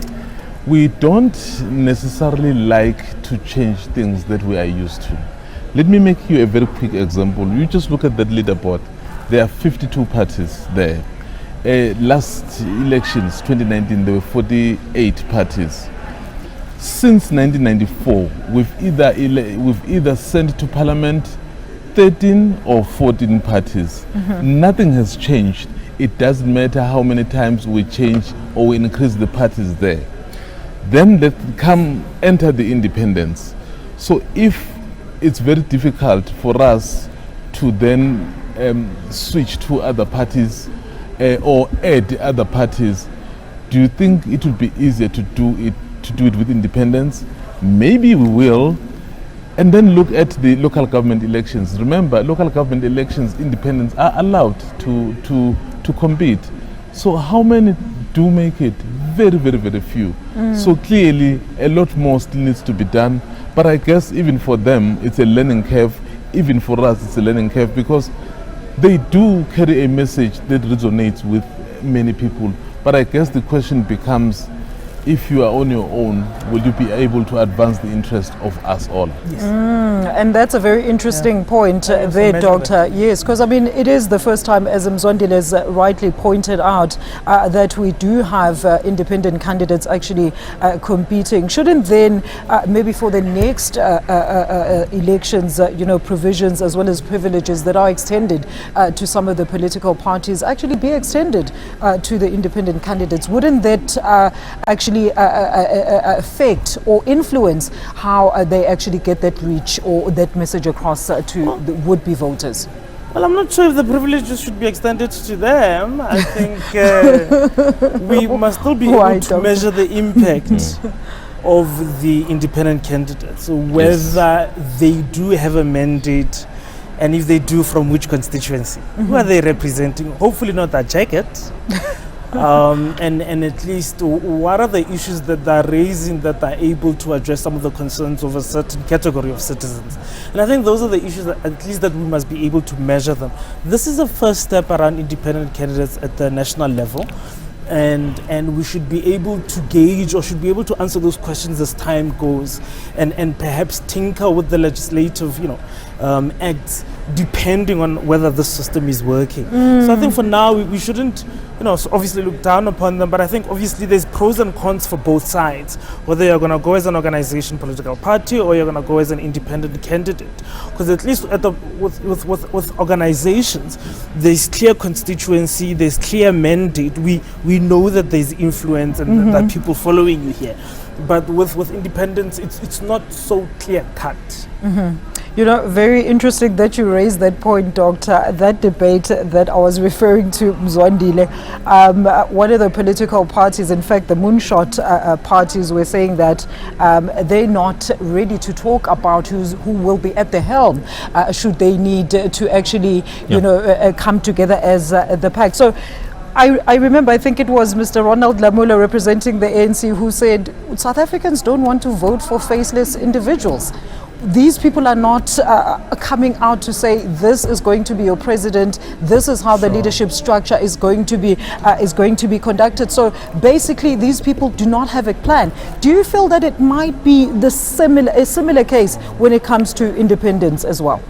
We don't necessarily like to change things that we are used to. Let me make you a very quick example. You just look at that leaderboard. There are 52 parties there. Last elections, 2019, there were 48 parties. Since 1994, we've either sent to parliament 13 or 14 parties. Nothing has changed. It doesn't matter how many times we change or we increase the parties there. Then they enter the independents. So if it's very difficult for us to then switch to other parties or add other parties, do you think it would be easier to do it with independents? Maybe we will. And then look at the local government elections. Remember, local government elections, independents are allowed to compete. So how many do make it? Very, very, very few. So clearly, a lot more still needs to be done. But I guess even for them, it's a learning curve. Even for us, it's a learning curve because they do carry a message that resonates with many people. But I guess the question becomes, if you are on your own, will you be able to advance the interest of us all?
Yes.
And that's a very interesting point there, Doctor. Yes, because I mean, it is the first time, as Mzondile has rightly pointed out, that we do have independent candidates actually competing. Shouldn't then, maybe for the next elections, provisions as well as privileges that are extended to some of the political parties actually be extended to the independent candidates? Wouldn't that actually affect or influence how they actually get that reach or that message across to the would-be voters?
Well, I'm not sure if the privileges should be extended to them. I think we must still be
Why,
able to
Doctor?
measure the impact of the independent candidates, whether they do have a mandate, and if they do, from which constituency. Who are they representing? Hopefully not that jacket. And at least what are the issues that they're raising that are able to address some of the concerns of a certain category of citizens. And I think those are the issues that at least that we must be able to measure them. This is a first step around independent candidates at the national level. And we should be able to gauge or should be able to answer those questions as time goes and perhaps tinker with the legislative, acts depending on whether the system is working. So I think for now we shouldn't, so obviously look down upon them, but I think obviously there's pros and cons for both sides, whether you're going to go as an organization, political party, or you're going to go as an independent candidate. Because at least with organizations, there's clear constituency, there's clear mandate. We know that there's influence and that people following you here. But with independence, it's not so clear cut.
Very interesting that you raised that point, Doctor. That debate that I was referring to, Mzwandile, one of the political parties, in fact, the moonshot parties, were saying that they're not ready to talk about who will be at the helm should they need to actually, come together as the pack. So I remember, I think it was Mr. Ronald Lamula representing the ANC who said, South Africans don't want to vote for faceless individuals. These people are not coming out to say this is going to be your president. This is how the leadership structure is going to be conducted. So basically, these people do not have a plan. Do you feel that it might be a similar case when it comes to independence as well?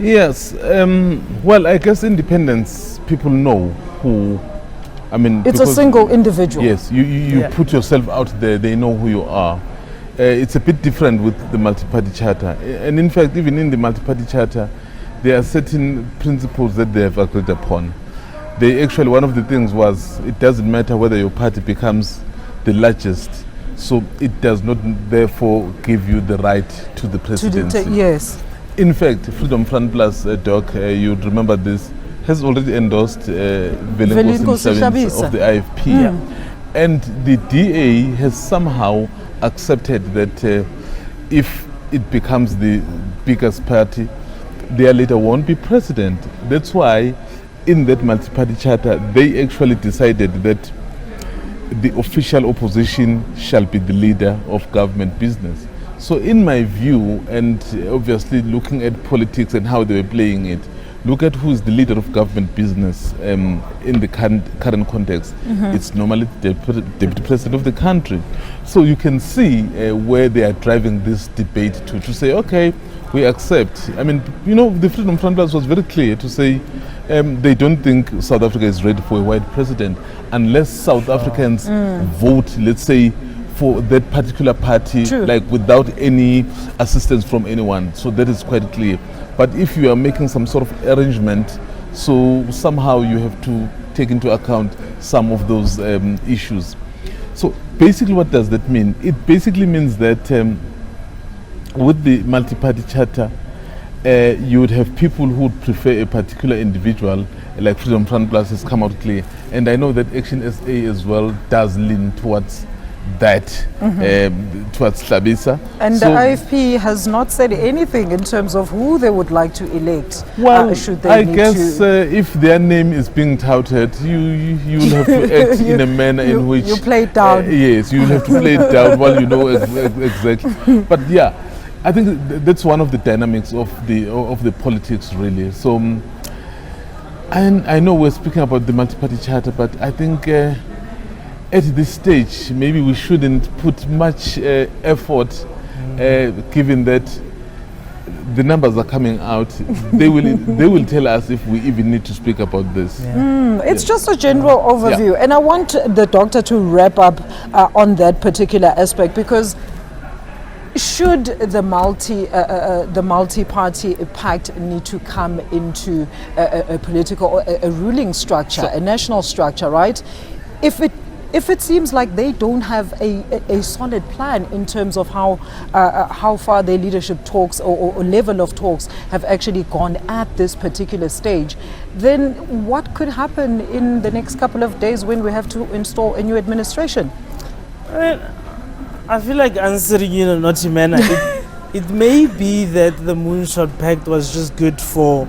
Yes. Well, I guess independence, people know who.
It's a single individual.
Yes, you put yourself out there. They know who you are. It's a bit different with the multi-party charter. And in fact, even in the multi-party charter, there are certain principles that they have agreed upon. One of the things was, it doesn't matter whether your party becomes the largest, so it does not therefore give you the right to the presidency.
Yes.
In fact, Freedom Front Plus, Doc, you'd remember this, has already endorsed Velinkosi of the IFP. And the DA has somehow accepted that if it becomes the biggest party, their leader won't be president. That's why in that multi-party charter, they actually decided that the official opposition shall be the leader of government business. So in my view, and obviously looking at politics and how they were playing it, look at who is the leader of government business in the current context. It's normally the deputy president of the country. So you can see where they are driving this debate to say, okay, we accept. The Freedom Front Plus was very clear to say they don't think South Africa is ready for a white president unless South Africans vote, let's say, for that particular party, like without any assistance from anyone. So that is quite clear. But if you are making some sort of arrangement, so somehow you have to take into account some of those issues. So basically what does that mean? It basically means that with the multi-party charter, you would have people who would prefer a particular individual, like Freedom Front Plus has come out clear. And I know that Action SA as well does lean towards that, towards SABC.
And the IFP has not said anything in terms of who they would like to elect.
Well,
should they
I guess if their name is being touted, you will have to act in a manner in which
you play it down.
Yes, you will have to play it down while you know exactly. But yeah, I think that's one of the dynamics of the politics, really. So, and I know we're speaking about the multi-party charter, but I think at this stage, maybe we shouldn't put much effort, given that the numbers are coming out. They will tell us if we even need to speak about this.
It's just a general overview, and I want the doctor to wrap up on that particular aspect, because should the multi-party pact need to come into a political or a ruling structure, a national structure, right? If if it seems like they don't have a solid plan in terms of how far their leadership talks or level of talks have actually gone at this particular stage, then what could happen in the next couple of days when we have to install a new administration?
I feel like answering in a naughty manner. It may be that the Moonshot Pact was just good for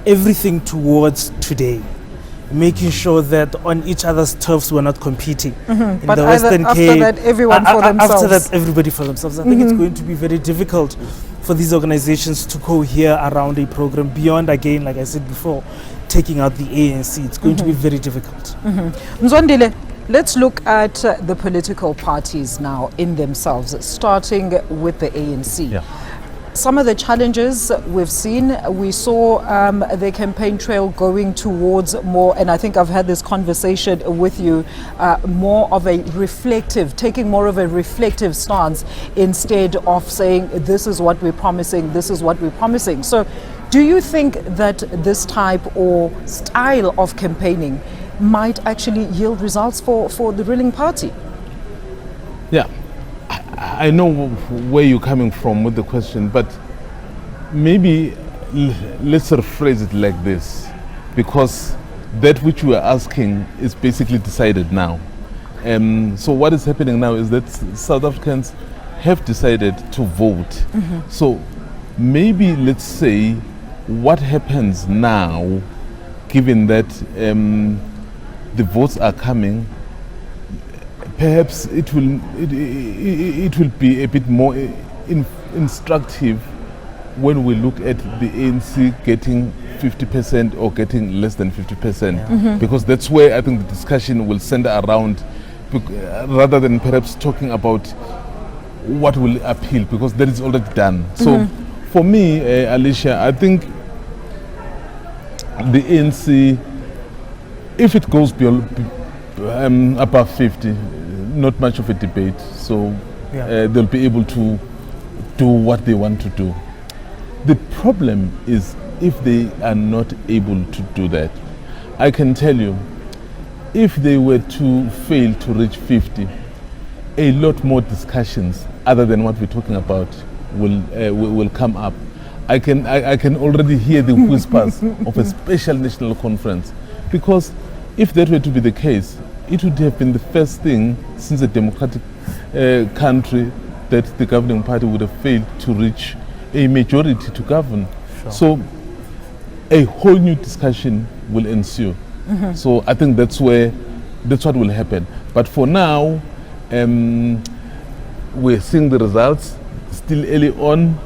everything towards today, making sure that on each other's turfs we're not competing. In
But
the Western
after
Cape,
that, everyone for themselves.
After that, everybody for themselves. I think it's going to be very difficult for these organizations to cohere around a program beyond, again, like I said before, taking out the ANC. It's going to be very difficult.
Mzwandile, let's look at the political parties now in themselves, starting with the ANC.
Yeah.
Some of the challenges we've seen, we saw the campaign trail going towards more, and I think I've had this conversation with you, more of a reflective, taking more of a reflective stance instead of saying this is what we're promising, this is what we're promising. So do you think that this type or style of campaigning might actually yield results for the ruling party?
Yeah, I know where you're coming from with the question, but maybe let's rephrase it like this, because that which we are asking is basically decided now. So what is happening now is that South Africans have decided to vote. So maybe let's say what happens now, given that the votes are coming, perhaps it will be a bit more instructive when we look at the ANC getting 50% or getting less than 50%, because that's where I think the discussion will center around, rather than perhaps talking about what will appeal, because that is already done. So for me, Alicia, I think the ANC, if it goes beyond, above 50, not much of a debate. So they'll be able to do what they want to do. The problem is if they are not able to do that. I can tell you, if they were to fail to reach 50, a lot more discussions other than what we're talking about will come up. I can already hear the whispers of a special national conference, because if that were to be the case, it would have been the first thing since a democratic country that the governing party would have failed to reach a majority to govern. Sure. So a whole new discussion will ensue. So I think that's what will happen. But for now, we're seeing the results. Still early on,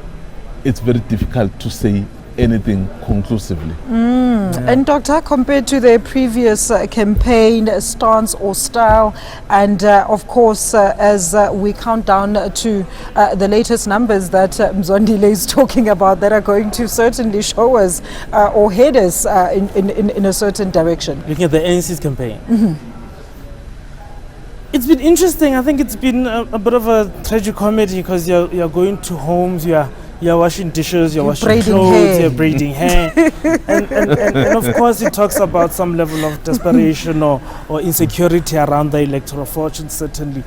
it's very difficult to say anything conclusively.
And Doctor, compared to the previous campaign stance or style, and of course, as we count down to the latest numbers that Mzwandile is talking about, that are going to certainly show us or head us in a certain direction.
Looking at the ANC's campaign. It's been interesting. I think it's been a bit of a tragicomedy, because you're going to homes, you're washing dishes, you're washing clothes, you're braiding hair. and of course it talks about some level of desperation or insecurity around the electoral fortune, certainly.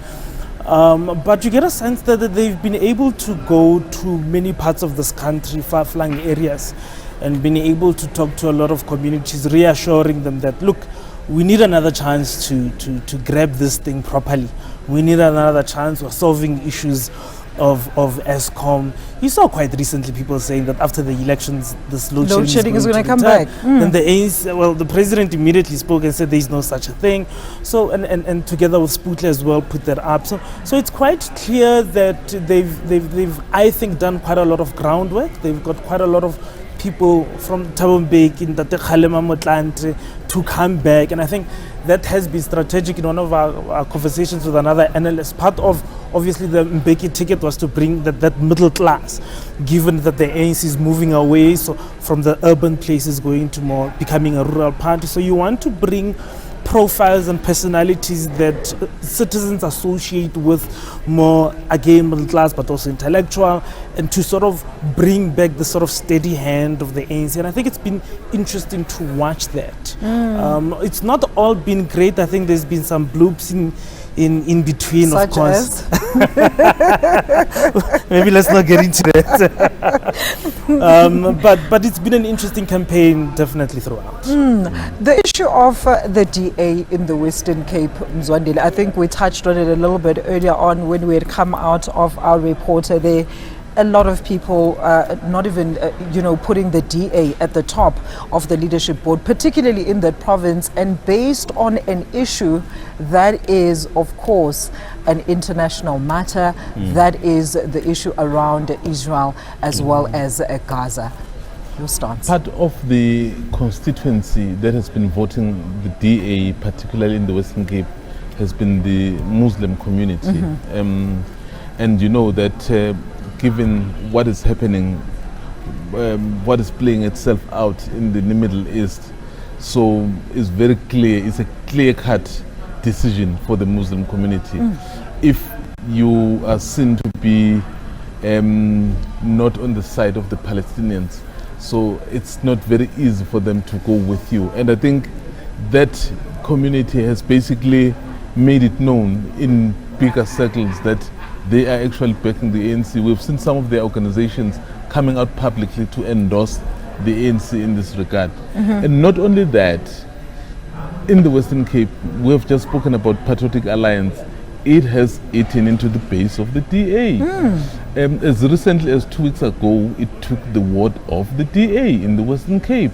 But you get a sense that they've been able to go to many parts of this country, far-flung areas, and been able to talk to a lot of communities, reassuring them that, look, we need another chance to grab this thing properly. We need another chance. We're solving issues of ESCOM. You saw quite recently people saying that after the elections, this load shedding is going to come back. Then the ANC, well, the president immediately spoke and said there is no such a thing. So and together with Sputler as well, put that up. So it's quite clear that they've I think done quite a lot of groundwork. They've got quite a lot of people from Thabo Mbeki in Tate Kgalema Motlanthe to come back, and I think that has been strategic. In one of our conversations with another analyst, part of obviously the Mbeki ticket was to bring that middle class, given that the ANC is moving away from the urban places going to more becoming a rural party. So you want to bring profiles and personalities that citizens associate with more, again, middle class, but also intellectual, and to sort of bring back the sort of steady hand of the ANC. And I think it's been interesting to watch that. It's not all been great. I think there's been some bloops in between,
Such
of course.
as?
Maybe let's not get into that. But it's been an interesting campaign, definitely throughout.
The issue of the DA in the Western Cape, Mzwandile, I think we touched on it a little bit earlier on when we had come out of our reporter there. A lot of people not even, putting the DA at the top of the leadership board, particularly in that province, and based on an issue that is, of course, an international matter. That is the issue around Israel as well as Gaza. Your stance?
Part of the constituency that has been voting the DA, particularly in the Western Cape, has been the Muslim community. And you know that given what is happening, what is playing itself out in the Middle East, so it's very clear, it's a clear-cut decision for the Muslim community. If you are seen to be not on the side of the Palestinians, so it's not very easy for them to go with you. And I think that community has basically made it known in bigger circles that they are actually backing the ANC. We've seen some of their organizations coming out publicly to endorse the ANC in this regard. And not only that, in the Western Cape, we have just spoken about Patriotic Alliance. It has eaten into the base of the DA. As recently as 2 weeks ago, it took the word of the DA in the Western Cape.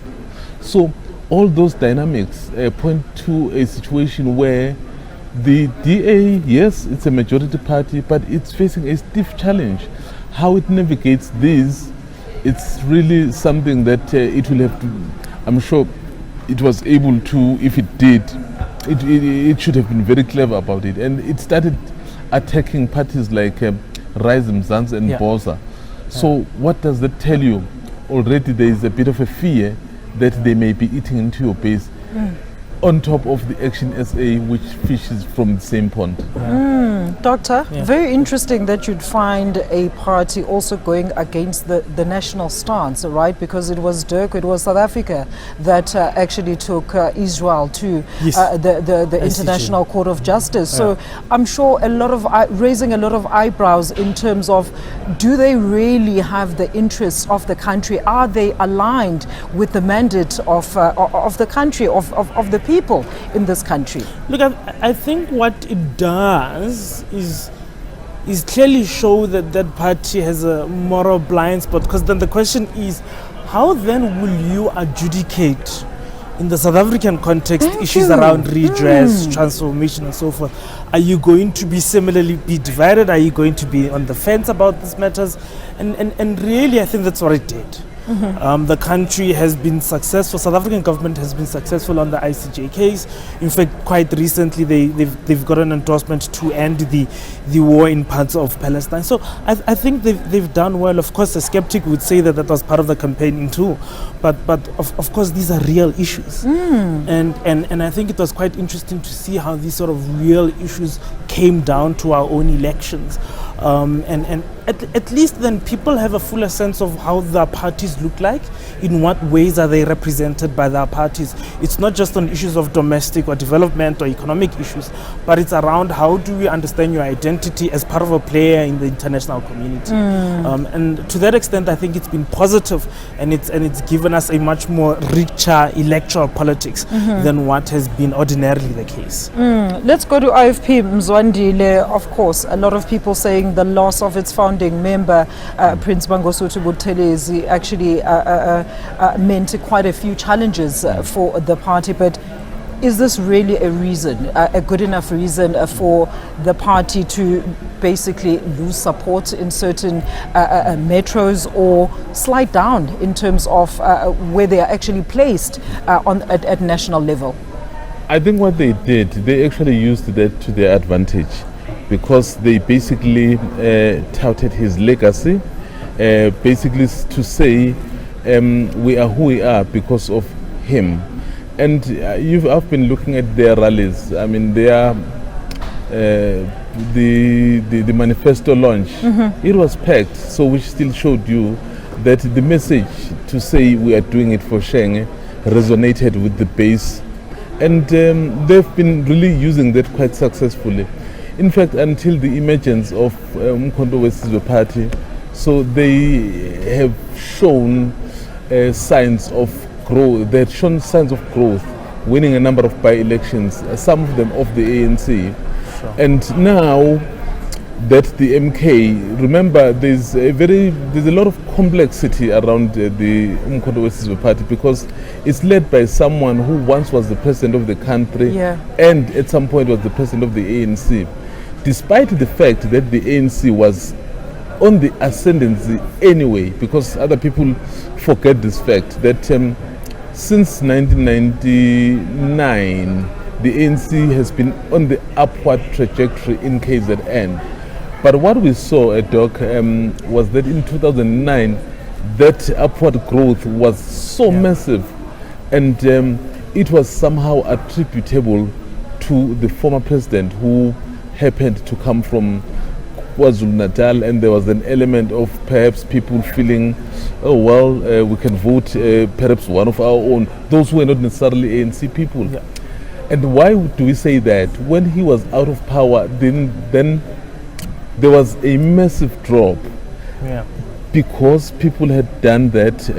So all those dynamics point to a situation where the DA, yes, it's a majority party, but it's facing a stiff challenge. How it navigates this, it's really something that it will have to, I'm sure it was able to, if it did, it should have been very clever about it. And it started attacking parties like Rise Mzansi and Bosa. So what does that tell you? Already there is a bit of a fear that they may be eating into your base. On top of the Action SA, which fishes from the same pond.
Doctor, very interesting that you'd find a party also going against the national stance, right? Because it was Dirk, it was South Africa that actually took Israel to the International Court of Justice. So I'm sure raising a lot of eyebrows in terms of, do they really have the interests of the country? Are they aligned with the mandate of the country, of the people in this country?
Look, I think what it does is clearly show that that party has a moral blind spot, because then the question is, how then will you adjudicate in the South African context issues around redress, transformation and so forth? Are you going to be similarly be divided? Are you going to be on the fence about these matters? And really, I think that's what it did. The country has been successful. South African government has been successful on the ICJ case. In fact, quite recently they've got an endorsement to end the war in parts of Palestine. So I think they've done well. Of course, a skeptic would say that was part of the campaigning too, but of course these are real issues. And I think it was quite interesting to see how these sort of real issues came down to our own elections. And at least then people have a fuller sense of how their parties look like, in what ways are they represented by their parties. It's not just on issues of domestic or development or economic issues, but it's around how do we understand your identity as part of a player in the international community. And to that extent, I think it's been positive, and it's given us a much more richer electoral politics than what has been ordinarily the case.
Let's go to IFP, Mzwandile. Of course, a lot of people saying the loss of its founding member, Prince Mangosuthu Buthelezi, actually meant quite a few challenges for the party. But is this really a reason, a good enough reason for the party to basically lose support in certain metros, or slide down in terms of where they are actually placed at national level?
I think what they did, they actually used that to their advantage, because they basically touted his legacy, basically to say we are who we are because of him. And I've been looking at their rallies. I mean, their the manifesto launch, it was packed, so which still showed you that the message to say we are doing it for Shenge resonated with the base, and they've been really using that quite successfully. In fact, until the emergence of Umkhonto Party, so they have shown signs of growth. They had shown signs of growth, winning a number of by-elections, some of them of the ANC.
Sure.
And now that the MK, remember, there's a lot of complexity around the Umkhonto Party, because it's led by someone who once was the president of the country and at some point was the president of the ANC. Despite the fact that the ANC was on the ascendancy anyway, because other people forget this fact, that since 1999, the ANC has been on the upward trajectory in KZN. But what we saw at Doc was that in 2009, that upward growth was so massive, and it was somehow attributable to the former president, who happened to come from KwaZulu-Natal, and there was an element of perhaps people feeling, oh well, we can vote perhaps one of our own, those who were not necessarily ANC people.
Yeah.
And why do we say that? When he was out of power, then there was a massive drop, because people had done that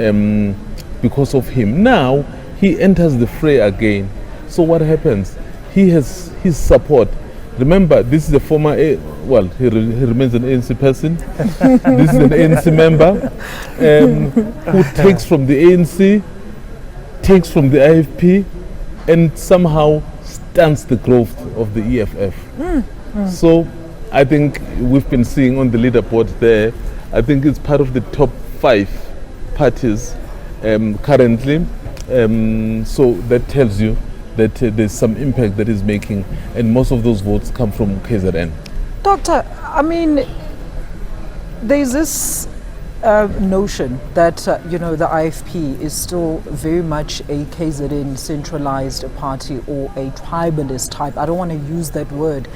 because of him. Now he enters the fray again. So what happens? He has his support. Remember, this is a former, he remains an ANC person. This is an ANC member who takes from the ANC, takes from the IFP, and somehow stunts the growth of the EFF. So I think we've been seeing on the leaderboard there, I think it's part of the top 5 parties currently. So that tells you that there's some impact that is making, and most of those votes come from KZN.
Doctor, I mean, there's this notion that, the IFP is still very much a KZN centralized party, or a tribalist type. I don't want to use that word,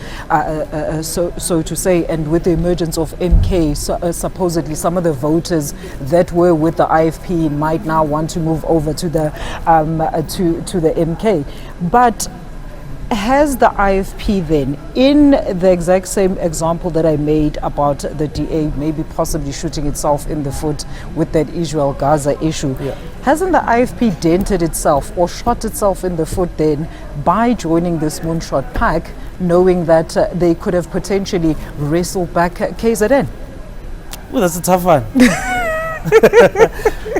so to say. And with the emergence of MK, supposedly some of the voters that were with the IFP might now want to move over to the MK. But has the IFP then, in the exact same example that I made about the DA maybe possibly shooting itself in the foot with that Israel Gaza issue, hasn't the IFP dented itself or shot itself in the foot then by joining this moonshot pack, knowing that they could have potentially wrestled back KZN?
Well, that's a tough one.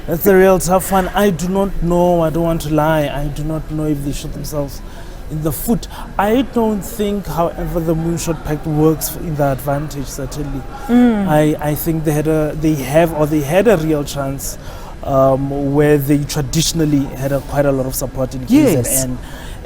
That's a real tough one. I do not know. I don't want to lie. I do not know if they shot themselves in the foot. I don't think, however, the moonshot pact works in their advantage. Certainly, I think they had a real chance where they traditionally had quite a lot of support in KZN.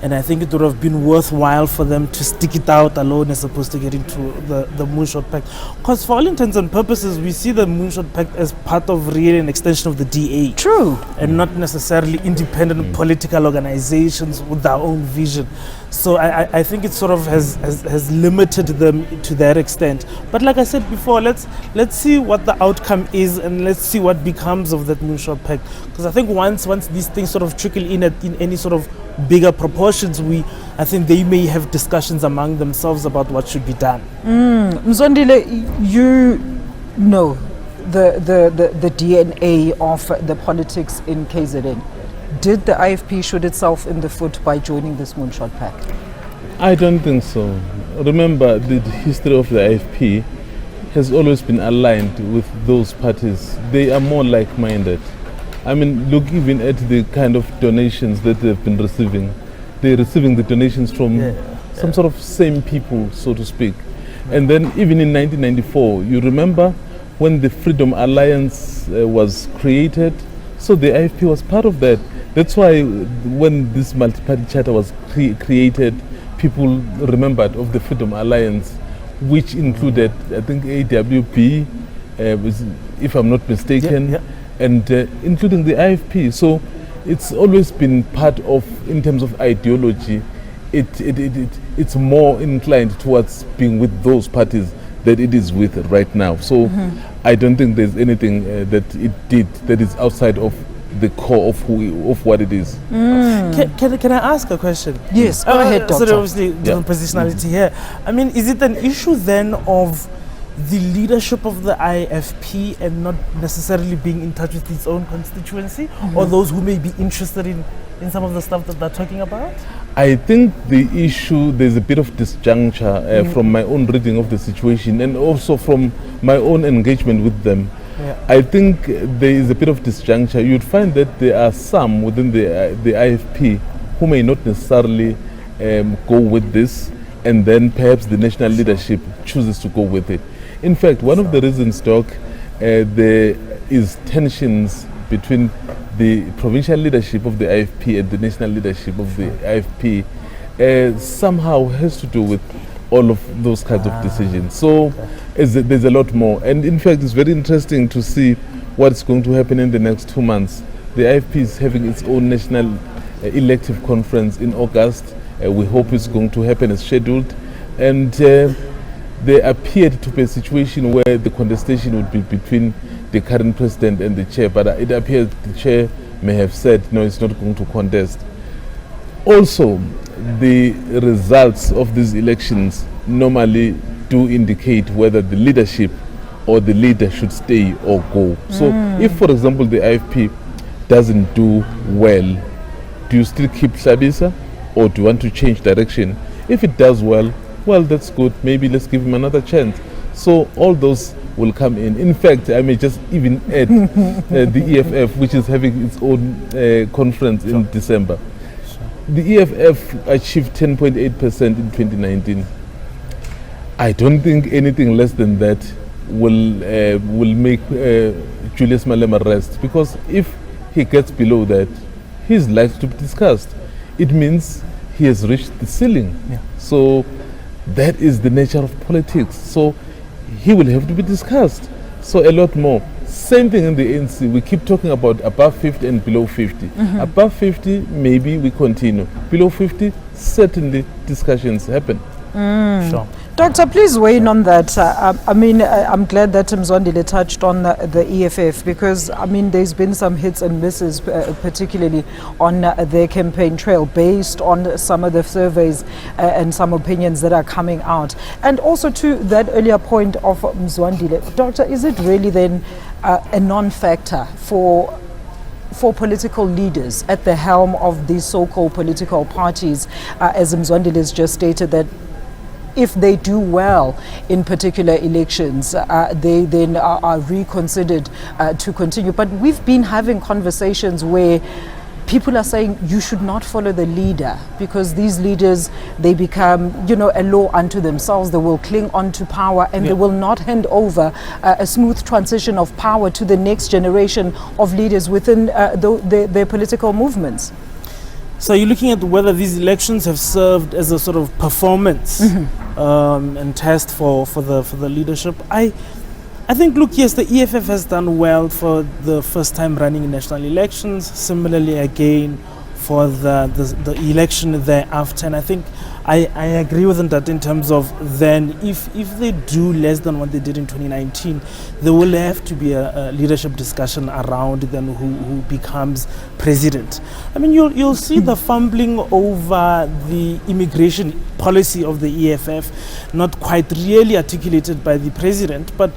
And I think it would have been worthwhile for them to stick it out alone as opposed to get into the Moonshot Pact. Because for all intents and purposes, we see the Moonshot Pact as part of really an extension of the DA.
True.
And not necessarily independent political organizations with their own vision. So I think it sort of has limited them to that extent. But like I said before, let's see what the outcome is, and let's see what becomes of that Moonshot Pact. Because I think once these things sort of trickle in any sort of bigger proportions, I think they may have discussions among themselves about what should be done.
Mzondile, you know the DNA of the politics in KZN. Did the IFP shoot itself in the foot by joining this Moonshot Pact?
I don't think so. Remember, the history of the IFP has always been aligned with those parties. They are more like-minded. I mean, look even at the kind of donations that they've been receiving. They're receiving the donations from some sort of same people, so to speak. And then even in 1994, you remember when the Freedom Alliance was created, so the IFP was part of that. That's why when this multi-party charter was created, people remembered of the Freedom Alliance, which included, I think, AWB, if I'm not mistaken, and including the IFP. So it's always been part of, in terms of ideology, it's more inclined towards being with those parties that it is with right now. So I don't think there's anything that it did that is outside of the core of what it is.
Can I ask a question?
Yes, go ahead,
So
Doctor.
there obviously different positionality here. I mean, is it an issue then of the leadership of the IFP and not necessarily being in touch with its own constituency, or those who may be interested in some of the stuff that they're talking about?
I think the issue, there's a bit of disjuncture from my own reading of the situation and also from my own engagement with them.
Yeah.
I think there is a bit of disjuncture. You'd find that there are some within the IFP who may not necessarily go with this, and then perhaps the national leadership chooses to go with it. In fact, one of the reasons, Doc, there is tensions between the provincial leadership of the IFP and the national leadership of the IFP somehow has to do with all of those kinds of decisions. So there's a lot more. And in fact, it's very interesting to see what's going to happen in the next 2 months. The IFP is having its own national elective conference in August. We hope it's going to happen as scheduled. And there appeared to be a situation where the contestation would be between the current president and the chair, but it appears the chair may have said no, it's not going to contest. Also, the results of these elections normally do indicate whether the leadership or the leader should stay or go. So if, for example, the IFP doesn't do well, do you still keep SABC or do you want to change direction? If it does well, that's good. Maybe let's give him another chance. So all those will come in. In fact, I may just even add the EFF, which is having its own conference in December. The EFF achieved 10.8% in 2019. I don't think anything less than that will make Julius Malema rest, because if he gets below that, his life to be discussed. It means he has reached the ceiling.
Yeah.
So that is the nature of politics. So he will have to be discussed. So a lot more. Same thing in the ANC. We keep talking about above 50 and below 50. Above 50, maybe we continue. Below 50, certainly discussions happen.
Sure.
Doctor, please weigh in on that. I'm glad that Mzwandile touched on the EFF, because, there's been some hits and misses, particularly on their campaign trail, based on some of the surveys and some opinions that are coming out. And also to that earlier point of Mzwandile, Doctor, is it really then a non-factor for political leaders at the helm of these so-called political parties, as Mzwandile has just stated, that if they do well in particular elections, they then are reconsidered to continue? But we've been having conversations where people are saying you should not follow the leader, because these leaders, they become, a law unto themselves. They will cling on to power, and they will not hand over a smooth transition of power to the next generation of leaders within their political movements.
So you're looking at whether these elections have served as a sort of performance and test for the leadership. I think, look, yes, the EFF has done well for the first time running in national elections. Similarly, again, for the election thereafter. And I think I agree with them that in terms of then, if they do less than what they did in 2019, there will have to be a leadership discussion around then who becomes president. You'll see the fumbling over the immigration policy of the EFF, not quite really articulated by the president, but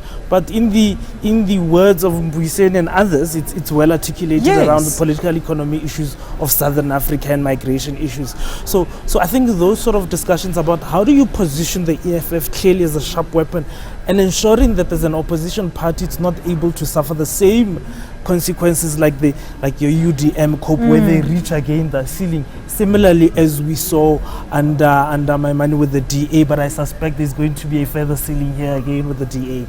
in the words of Mbuyiseni and others, it's well articulated around the political economy issues of Southern Africa and migration issues. So I think those sort of discussions about how do you position the EFF clearly as a sharp weapon, and ensuring that as an opposition party it's not able to suffer the same consequences like your UDM COPE, where they reach again the ceiling, similarly as we saw under my money with the DA, but I suspect there's going to be a further ceiling here again with the DA.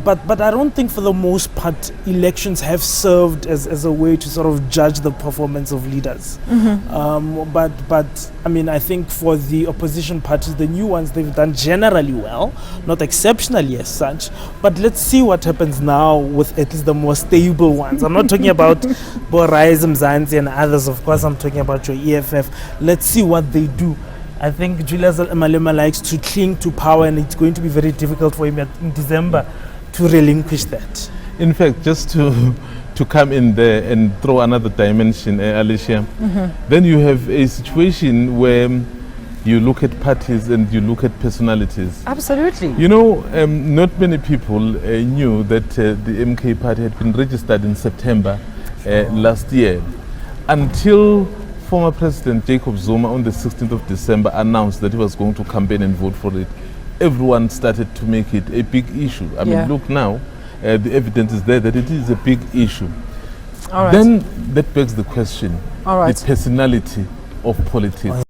But I don't think for the most part elections have served as a way to sort of judge the performance of leaders. But I think for the opposition parties, the new ones, they've done generally well, not exceptionally as such. But let's see what happens now with at least the more stable ones. I'm not talking about Borais, Mzansi and others. Of course, I'm talking about your EFF. Let's see what they do. I think Julius Malema likes to cling to power, and it's going to be very difficult for him in December to relinquish that.
In fact, just to come in there and throw another dimension, Alicia, then you have a situation where you look at parties and you look at personalities.
Absolutely.
You know, not many people knew that the MK party had been registered in September last year, until former President Jacob Zuma on the 16th of December announced that he was going to campaign and vote for it. Everyone started to make it a big issue. I mean, look now, the evidence is there that it is a big issue.
All right.
Then that begs the question,
All right.
the personality of politics.